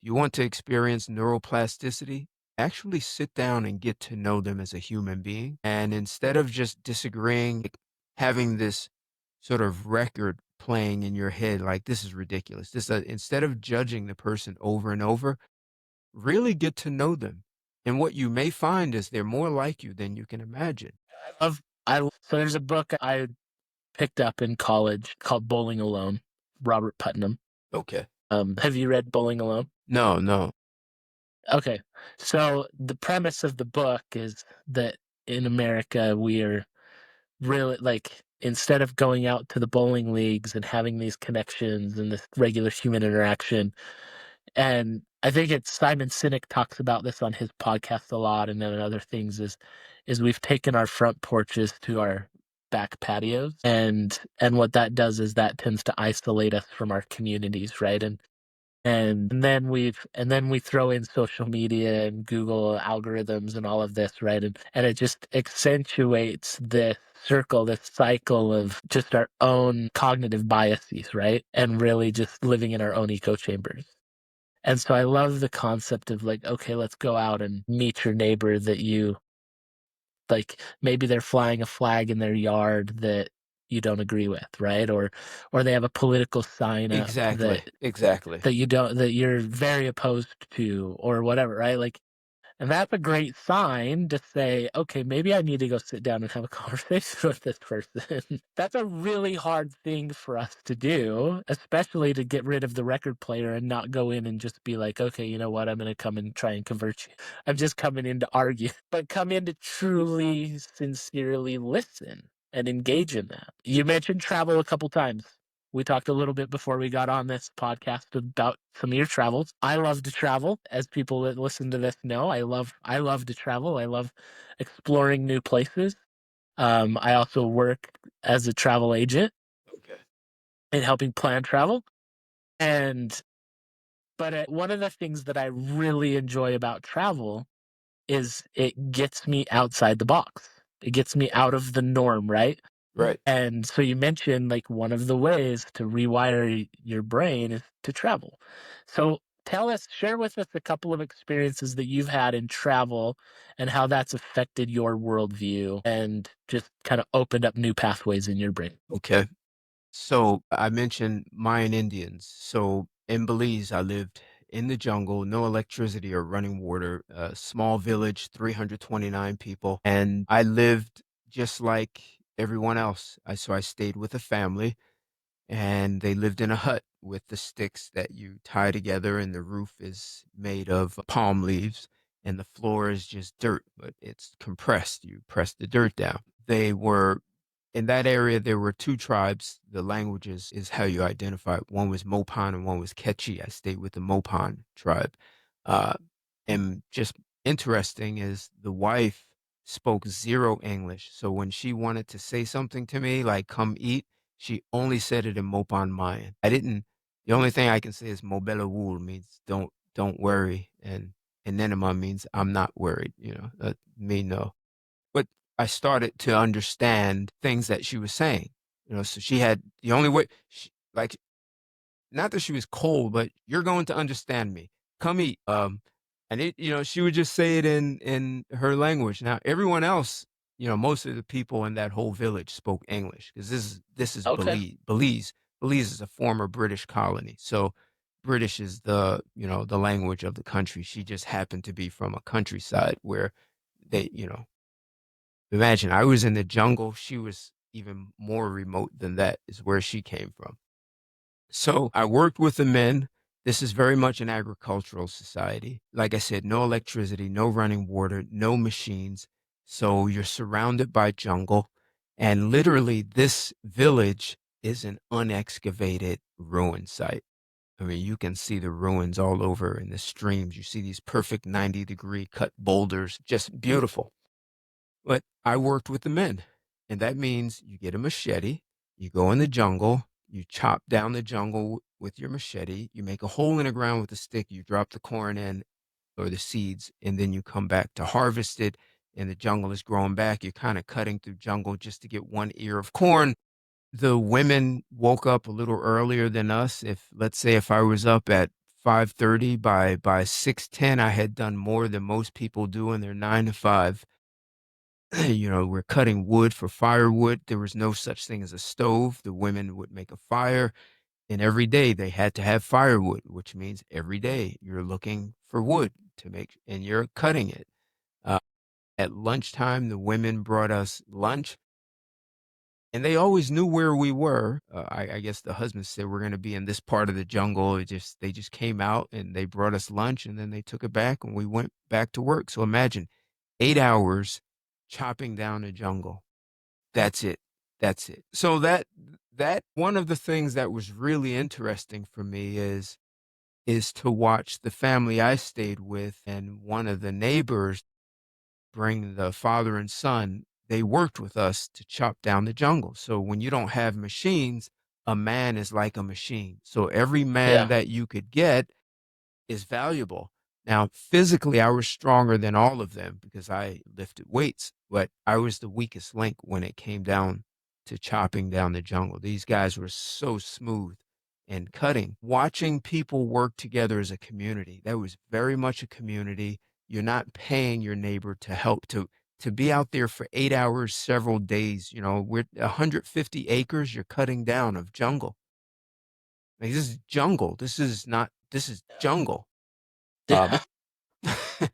You want to experience neuroplasticity? Actually sit down and get to know them as a human being. And instead of just disagreeing, like, having this sort of record playing in your head, like, this is ridiculous. Instead of judging the person over and over, really get to know them. And what you may find is they're more like you than you can imagine. So there's a book I picked up in college called Bowling Alone, Robert Putnam. Okay. Have you read Bowling Alone? No, no. Okay. So the premise of the book is that in America, we are really like, instead of going out to the bowling leagues and having these connections and this regular human interaction, and I think it's Simon Sinek talks about this on his podcast a lot, and then other things is we've taken our front porches to our back patios, and what that does is that tends to isolate us from our communities, right? And then we throw in social media and Google algorithms and all of this, right? And it just accentuates this circle, this cycle of just our own cognitive biases, right? And really just living in our own echo chambers. And so I love the concept of like, okay, let's go out and meet your neighbor that you like. Maybe they're flying a flag in their yard that you don't agree with, right? Or they have a political sign up that Exactly. Exactly. that you don't that you're very opposed to or whatever, right? Like, and that's a great sign to say, okay, maybe I need to go sit down and have a conversation with this person. That's a really hard thing for us to do, especially to get rid of the record player and not go in and just be like, okay, you know what? I'm going to come and try and convert you. I'm just coming in to argue, but come in to truly, sincerely listen and engage in that. You mentioned travel a couple times. We talked a little bit before we got on this podcast about some of your travels. I love to travel, as people that listen to this know. I love to travel. I love exploring new places. I also work as a travel agent Okay. and helping plan travel. And but one of the things that I really enjoy about travel is it gets me outside the box. It gets me out of the norm, right? Right. And so you mentioned like one of the ways to rewire your brain is to travel. So share with us a couple of experiences that you've had in travel and how that's affected your worldview and just kind of opened up new pathways in your brain. Okay. So I mentioned Mayan Indians. So in Belize, I lived in the jungle, no electricity or running water, a small village, 329 people. And I lived just like everyone else. So I stayed with a family, and they lived in a hut with the sticks that you tie together, and the roof is made of palm leaves, and the floor is just dirt, but it's compressed. You press the dirt down. They were in that area. There were two tribes. The languages is how you identify it. One was Mopan and one was Quechua. I stayed with the Mopan tribe. Uh, and just interesting is the wife spoke zero English. So when she wanted to say something to me, like come eat, she only said it in Mopan Mayan. The only thing I can say is Mobela Wul means don't worry. And Nenema means I'm not worried, me no. But I started to understand things that she was saying. So she had the only way, like, not that she was cold, but you're going to understand me. Come eat. And she would just say it in her language. Now everyone else, most of the people in that whole village spoke English because this is Okay. Belize. Belize is a former British colony, so British is the language of the country. She just happened to be from a countryside where they, imagine I was in the jungle. She was even more remote than that. Is where she came from. So I worked with the men, This is very much an agricultural society. Like I said, no electricity, no running water, no machines. So you're surrounded by jungle. And literally, this village is an unexcavated ruin site. I mean, you can see the ruins all over in the streams. You see these perfect 90-degree cut boulders, just beautiful. But I worked with the men, and that means you get a machete, you go in the jungle, you chop down the jungle with your machete, you make a hole in the ground with a stick, you drop the corn in or the seeds, and then you come back to harvest it, and the jungle is growing back. You're kind of cutting through jungle just to get one ear of corn. The women woke up a little earlier than us. If let's say if I was up at 5:30, by 6:10, I had done more than most people do in their 9 to 5. We're cutting wood for firewood. There was no such thing as a stove. The women would make a fire, and every day they had to have firewood, which means every day you're looking for wood to make, and you're cutting it. Uh, at lunchtime, the women brought us lunch, and they always knew where we were. I guess the husband said we're going to be in this part of the jungle. They just came out and they brought us lunch, and then they took it back, and we went back to work. So imagine 8 hours chopping down a jungle. That's it. That's it. So that one of the things that was really interesting for me is to watch the family I stayed with, and one of the neighbors bring the father and son. They worked with us to chop down the jungle. So when you don't have machines, a man is like a machine. So every man Yeah. that you could get is valuable. Now, physically, I was stronger than all of them because I lifted weights, but I was the weakest link when it came down to chopping down the jungle. These guys were so smooth and cutting. Watching people work together as a community, that was very much a community. You're not paying your neighbor to help to be out there for 8 hours, several days. We're 150 acres you're cutting down of jungle. Like, this is jungle. This is jungle. Um, Yeah.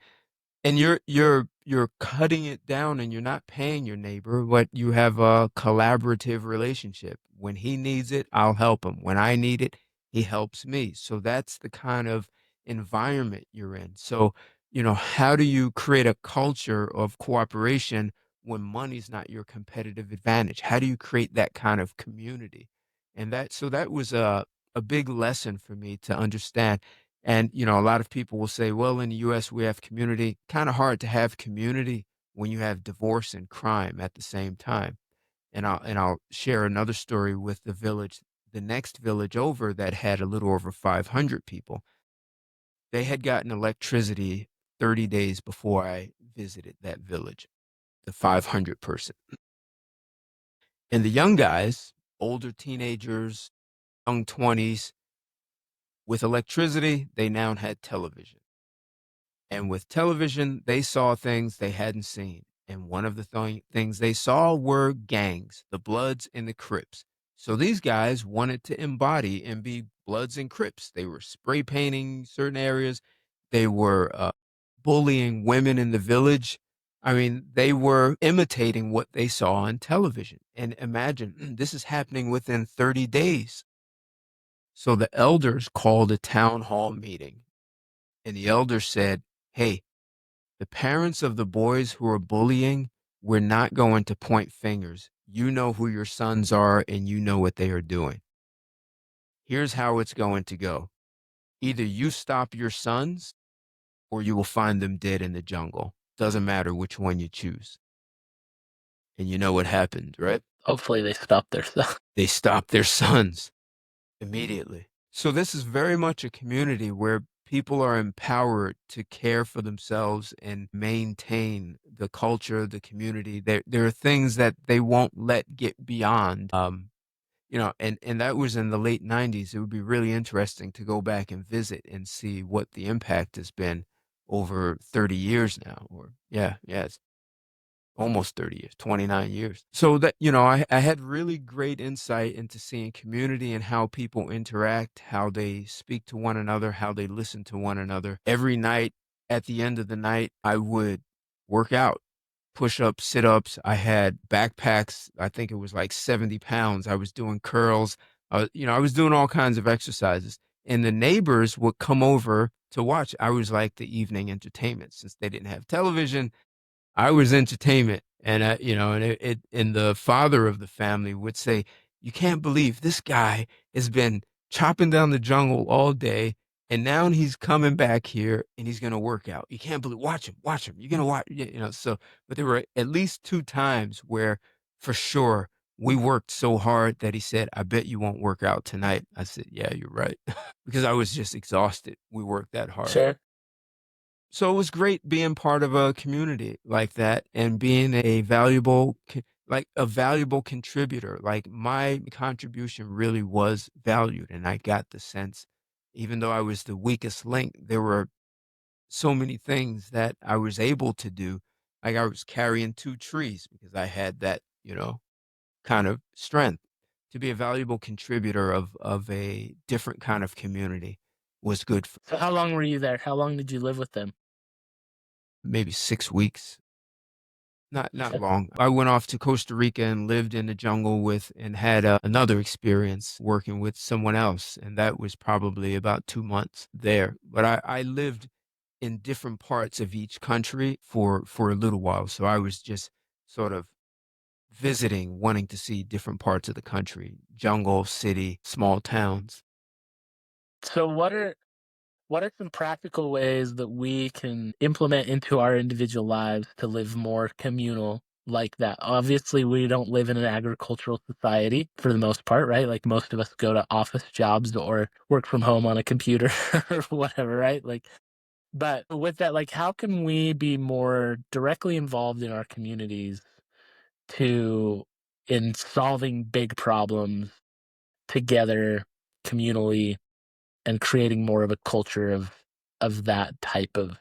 and you're cutting it down and you're not paying your neighbor, but you have a collaborative relationship. When he needs it, I'll help him. When I need it, he helps me. So that's the kind of environment you're in. So, how do you create a culture of cooperation when money's not your competitive advantage? How do you create that kind of community? That was a big lesson for me to understand. And, a lot of people will say, well, in the US, we have community. Kind of hard to have community when you have divorce and crime at the same time. And I'll share another story with the next village over that had a little over 500 people. They had gotten electricity 30 days before I visited that village, the 500 person. And the young guys, older teenagers, young 20s, with electricity, they now had television. And with television, they saw things they hadn't seen. And one of the things they saw were gangs, the Bloods and the Crips. So these guys wanted to embody and be Bloods and Crips. They were spray painting certain areas. They were bullying women in the village. I mean, they were imitating what they saw on television. And imagine this is happening within 30 days. So the elders called a town hall meeting, and the elders said, hey, the parents of the boys who are bullying, we're not going to point fingers. You know who your sons are and you know what they are doing. Here's how it's going to go. Either you stop your sons or you will find them dead in the jungle. Doesn't matter which one you choose. And you know what happened, right? Hopefully they stop their stuff. They stopped their sons immediately. So this is very much a community where people are empowered to care for themselves and maintain the culture, the community. There are things that they won't let get beyond. And that was in the late 90s. It would be really interesting to go back and visit and see what the impact has been over 30 years now. Or yeah, it's almost 30 years, 29 years. So that, I had really great insight into seeing community and how people interact, how they speak to one another, how they listen to one another. Every night, at the end of the night, I would work out, push ups, sit ups. I had backpacks. I think it was like 70 pounds. I was doing curls. I was doing all kinds of exercises. and the neighbors would come over to watch. I was like the evening entertainment since they didn't have television. I was entertainment, and and the father of the family would say, "You can't believe this guy has been chopping down the jungle all day, and now he's coming back here and he's gonna work out. You can't believe, watch him. You're gonna watch, So, but there were at least two times where, for sure, we worked so hard that he said, "I bet you won't work out tonight." I said, "Yeah, you're right," because I was just exhausted. We worked that hard. Sure. So it was great being part of a community like that and being a valuable contributor. Like my contribution really was valued, and I got the sense, even though I was the weakest link, there were so many things that I was able to do. Like I was carrying two trees because I had that, kind of strength. To be a valuable contributor of a different kind of community was good for So how long were you there? How long did you live with them? maybe 6 weeks. Not Okay. long. I went off to Costa Rica and lived in the jungle with and had, another experience working with someone else, and that was probably about 2 months there. But I lived in different parts of each country for a little while, so I was just sort of visiting, wanting to see different parts of the country, jungle, city, small towns. So what are some practical ways that we can implement into our individual lives to live more communal like that? Obviously, we don't live in an agricultural society for the most part, right? Like most of us go to office jobs or work from home on a computer or whatever, right? Like, but with that, like, how can we be more directly involved in our communities to in solving big problems together communally and creating more of a culture of that type of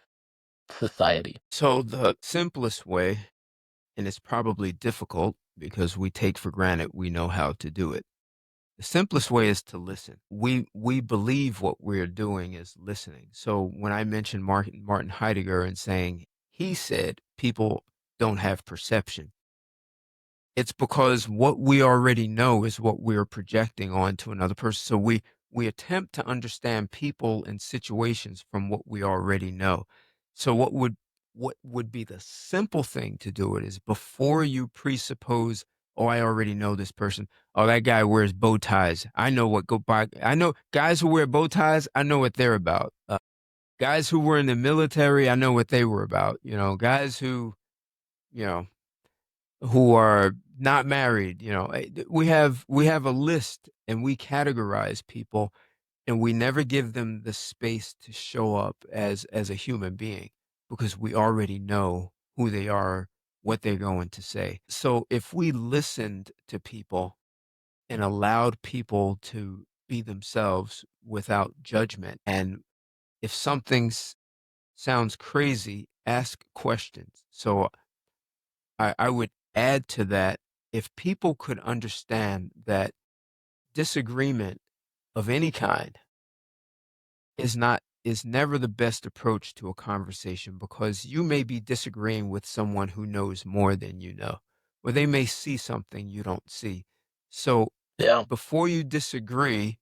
society. So the simplest way, and it's probably difficult because we take for granted we know how to do it. The simplest way is to listen. We believe what we're doing is listening. So when I mentioned Martin Heidegger and saying he said people don't have perception, it's because what we already know is what we're projecting onto another person. So we attempt to understand people and situations from what we already know. So what would be the simple thing to do it is before you presuppose, oh, I already know this person. Oh, that guy wears bow ties. I know what go by. I know guys who wear bow ties. I know what they're about. Guys who were in the military. I know what they were about. Guys you know who are not married, we have a list and we categorize people and we never give them the space to show up as a human being because we already know who they are, what they're going to say. So if we listened to people and allowed people to be themselves without judgment, and if something sounds crazy, ask questions. So I would add to that, if people could understand that disagreement of any kind is never the best approach to a conversation because you may be disagreeing with someone who knows more than you know, or they may see something you don't see. So Yeah. before you disagree,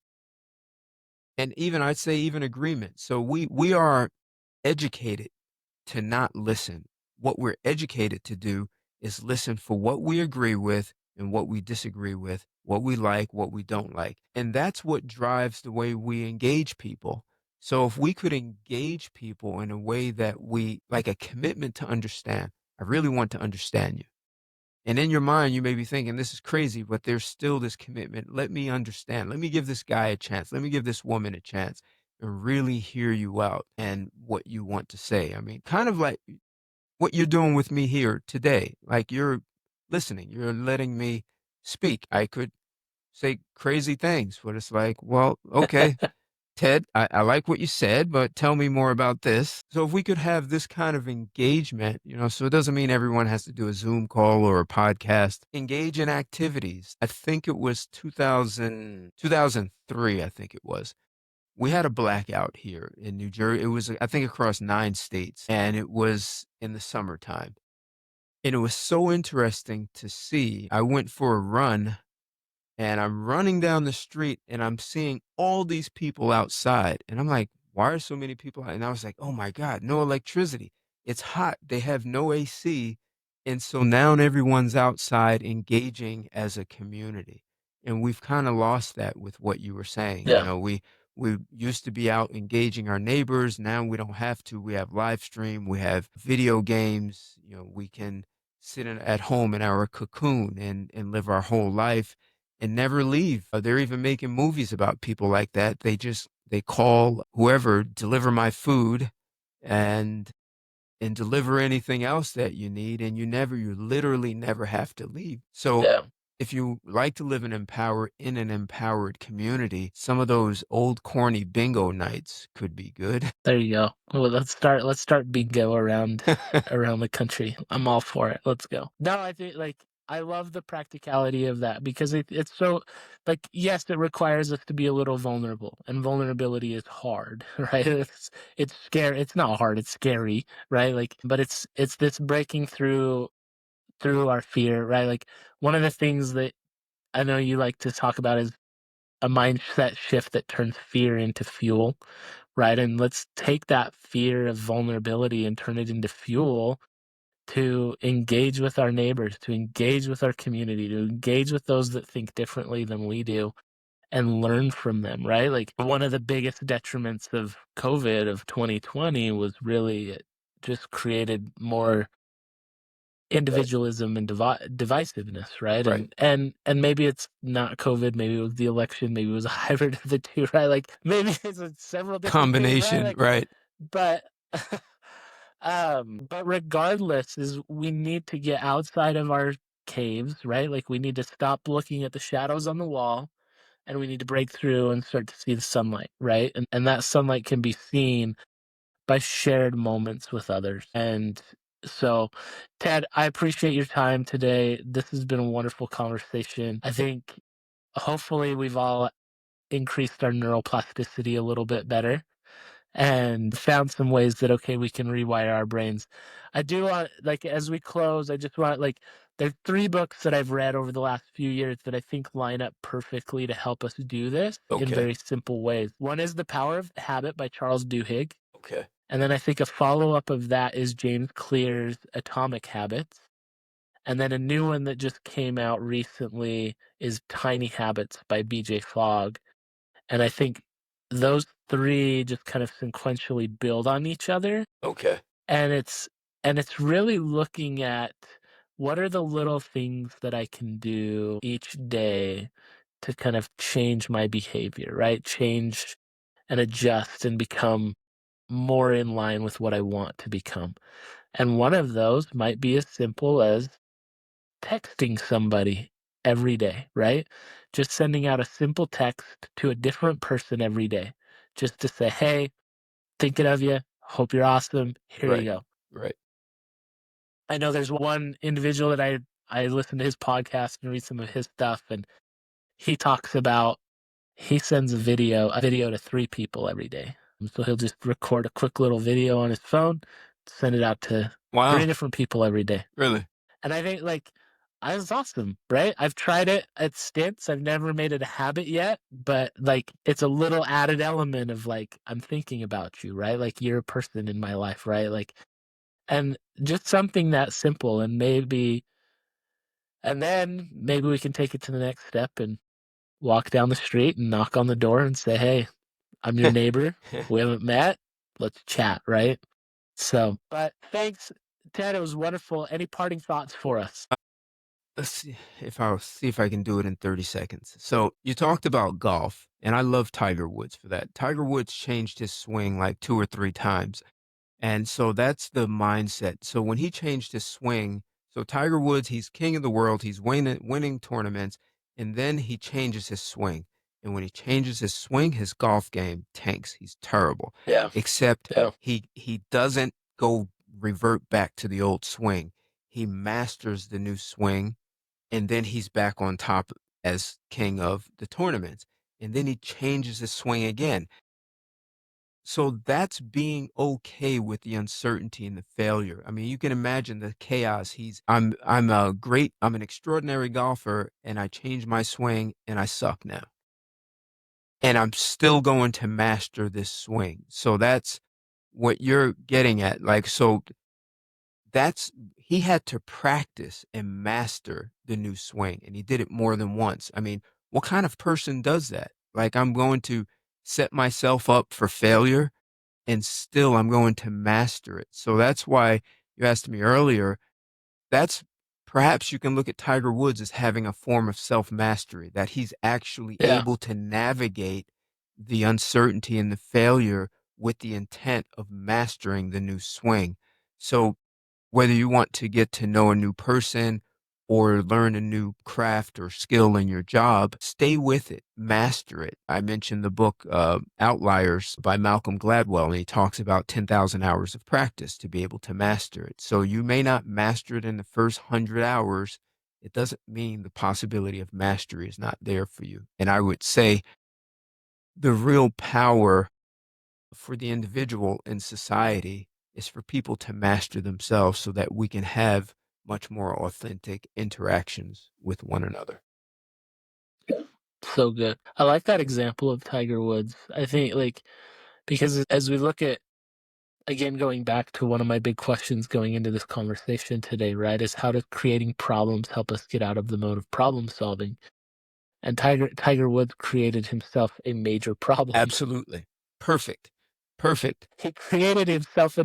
and even I'd say even agreement. So we are educated to not listen. What we're educated to do is listen for what we agree with and what we disagree with, what we like, what we don't like. And that's what drives the way we engage people. So if we could engage people in a way that we like a commitment to understand, I really want to understand you. And in your mind, you may be thinking, this is crazy, but there's still this commitment. Let me understand. Let me give this guy a chance. Let me give this woman a chance and really hear you out and what you want to say. I mean, kind of like what you're doing with me here today. Like you're listening, you're letting me speak. I could say crazy things, but it's like, well, okay, Ted, I like what you said, but tell me more about this. So if we could have this kind of engagement, so it doesn't mean everyone has to do a Zoom call or a podcast. Engage in activities. I think it was 2003, I think it was. We had a blackout here in New Jersey. It was, I think, across 9 states, and it was in the summertime. And it was so interesting to see. I went for a run and I'm running down the street and I'm seeing all these people outside. And I'm like, why are so many people out? And I was like, oh my God, no electricity. It's hot. They have no AC. And so now everyone's outside engaging as a community. And we've kind of lost that with what you were saying. You Yeah. know, we used to be out engaging our neighbors. Now we don't have to. We have live stream, we have video games. You know, we can at home in our cocoon and live our whole life and never leave. They're even making movies about people like that. They call whoever, deliver my food and deliver anything else that you need, and you literally never have to leave. So Yeah. if you like to live in an empowered community, some of those old corny bingo nights could be good. There you go. Well, let's start bingo around the country. I'm all for it. Let's go. No, I think like I love the practicality of that because it's so like yes, it requires us to be a little vulnerable, and vulnerability is hard, right? It's scary. It's not hard. It's scary, right? Like, but it's this breaking through our fear, right? Like one of the things that I know you like to talk about is a mindset shift that turns fear into fuel, right? And let's take that fear of vulnerability and turn it into fuel to engage with our neighbors, to engage with our community, to engage with those that think differently than we do and learn from them, right? Like one of the biggest detriments of COVID of 2020 was really it just created more Right. individualism and divisiveness, right? Right. And maybe it's not COVID, maybe it was the election, maybe it was a hybrid of the two, right? Like maybe it's several different things, right? Combination, Like, right. but but regardless, is we need to get outside of our caves, right? Like we need to stop looking at the shadows on the wall and we need to break through and start to see the sunlight, right? And that sunlight can be seen by shared moments with others. And so, Ted, I appreciate your time today. This has been a wonderful conversation. I think hopefully we've all increased our neuroplasticity a little bit better and found some ways that okay, we can rewire our brains. I do want like as we close, I just want like there's three books that I've read over the last few years that I think line up perfectly to help us do this in Okay. very simple ways. One is The Power of Habit by Charles Duhigg. Okay. And then I think a follow-up of that is James Clear's Atomic Habits. And then a new one that just came out recently is Tiny Habits by BJ Fogg. And I think those three just kind of sequentially build on each other. Okay. And it's really looking at what are the little things that I can do each day to kind of change my behavior, right? Change and adjust and become more in line with what I want to become. And one of those might be as simple as texting somebody every day, right? Just sending out a simple text to a different person every day, just to say, hey, thinking of you. Hope you're awesome. Here you Right. go. Right. I know there's one individual that I listen to his podcast and read some of his stuff, and he talks about he sends a video to three people every day. So he'll just record a quick little video on his phone, send it out to three Wow. different people every day. Really? And I think like I was awesome, right? I've tried it at stints. I've never made it a habit yet, but like it's a little added element of like I'm thinking about you, right? Like you're a person in my life, right? Like and just something that simple and then maybe we can take it to the next step and walk down the street and knock on the door and say, "Hey, I'm your neighbor. We haven't met. Let's chat," right? So, but thanks, Ted. It was wonderful. Any parting thoughts for us? Let's see if I can do it in 30 seconds. So you talked about golf, and I love Tiger Woods for that. Tiger Woods changed his swing like 2 or 3 times. And so that's the mindset. So when he changed his swing, so Tiger Woods, he's king of the world, he's winning tournaments, and then he changes his swing. And when he changes his swing, his golf game tanks. He's terrible. Yeah, Except yeah, he doesn't go revert back to the old swing. He masters the new swing, and then he's back on top as king of the tournaments. And then he changes his swing again. So that's being okay with the uncertainty and the failure. I mean, you can imagine the chaos. I'm an extraordinary golfer and I changed my swing and I suck now. And I'm still going to master this swing. So that's what you're getting at. Like, so that's he had to practice and master the new swing, and he did it more than once. I mean, what kind of person does that? Like, I'm going to set myself up for failure and still I'm going to master it. So that's why you asked me earlier, that's perhaps you can look at Tiger Woods as having a form of self-mastery, that he's actually Yeah. able to navigate the uncertainty and the failure with the intent of mastering the new swing. So whether you want to get to know a new person or learn a new craft or skill in your job, stay with it, master it. I mentioned the book Outliers by Malcolm Gladwell, and he talks about 10,000 hours of practice to be able to master it. So you may not master it in the first 100 hours. It doesn't mean the possibility of mastery is not there for you. And I would say the real power for the individual in society is for people to master themselves so that we can have much more authentic interactions with one another. So good. I like that example of Tiger Woods. I think, like, because as we look at, again, going back to one of my big questions going into this conversation today, right, is how does creating problems help us get out of the mode of problem solving? And Tiger Woods created himself a major problem. Absolutely. Perfect. Perfect. He created himself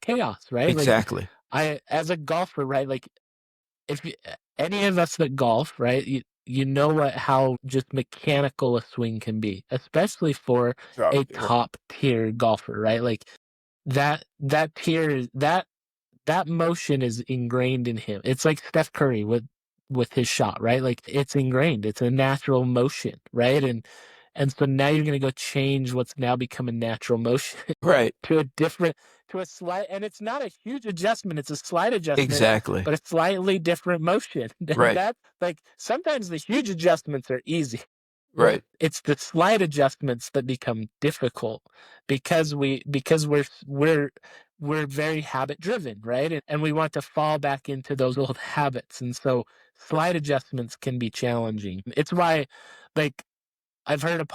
chaos, right? Like, Exactly. I as a golfer, right? Like, if you, any of us that golf, right, you know what how just mechanical a swing can be, especially for Drop. a Right. top tier golfer, right? Like that tier that motion is ingrained in him. It's like Steph Curry with his shot, right? Like it's ingrained. It's a natural motion, right? And so now you're gonna go change what's now become a natural motion Right. to a different to a slight, and it's not a huge adjustment, it's a slight adjustment, Exactly. but a slightly different motion. And Right. that like sometimes the huge adjustments are easy. Right. It's the slight adjustments that become difficult because we're very habit driven, right? And we want to fall back into those old habits. And so slight adjustments can be challenging. It's why, like, I've heard a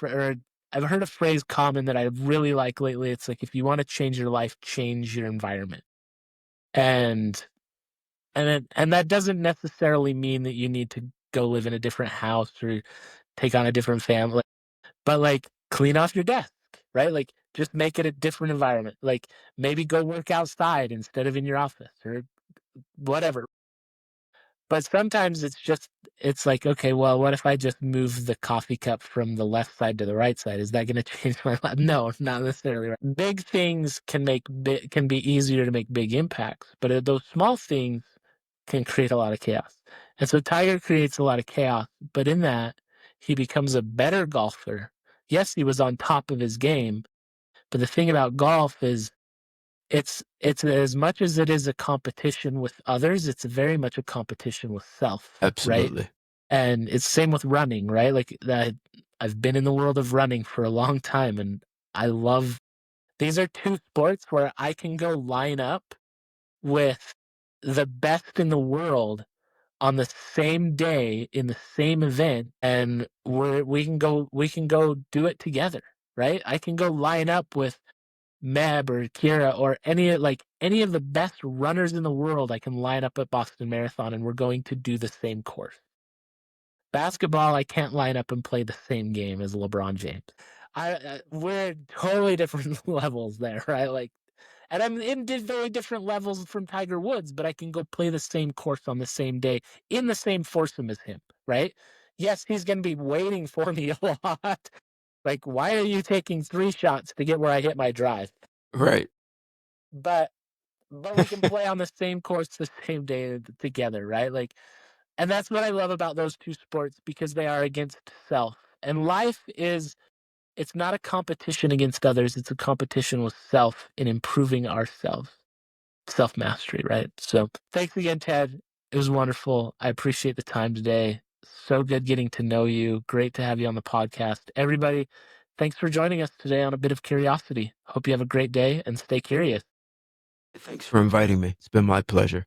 or I've heard a phrase common that I really like lately. It's like, if you want to change your life, change your environment. And and that doesn't necessarily mean that you need to go live in a different house or take on a different family, but like clean off your desk, right? Like just make it a different environment. Like maybe go work outside instead of in your office or whatever. But sometimes it's like, okay, well, what if I just move the coffee cup from the left side to the right side? Is that going to change my life? No, not necessarily. Right? Big things can be easier to make big impacts, but those small things can create a lot of chaos. And so Tiger creates a lot of chaos, but in that he becomes a better golfer. Yes, he was on top of his game, but the thing about golf is it's as much as it is a competition with others, it's very much a competition with self, right? Absolutely. And it's same with running, right? Like that I've been in the world of running for a long time and I love these are two sports where I can go line up with the best in the world on the same day in the same event and we can go do it together, right? I can go line up with Meb or Kira or any of the best runners in the world. I can line up at Boston Marathon and we're going to do the same course. Basketball, I can't line up and play the same game as LeBron James. We're totally different levels there, right? Like, and I'm in very different levels from Tiger Woods, but I can go play the same course on the same day in the same foursome as him, right? Yes, he's going to be waiting for me a lot. Like, why are you taking 3 shots to get where I hit my drive? Right. But we can play on the same course the same day together, right? Like, and that's what I love about those two sports because they are against self. And life is it's not a competition against others, it's a competition with self in improving ourselves. Self mastery, right? So, thanks again, Ted. It was wonderful. I appreciate the time today. So good getting to know you. Great to have you on the podcast. Everybody, Thanks for joining us today on A Bit of Curiosity. Hope you have a great day and stay curious. Thanks for inviting me. It's been my pleasure.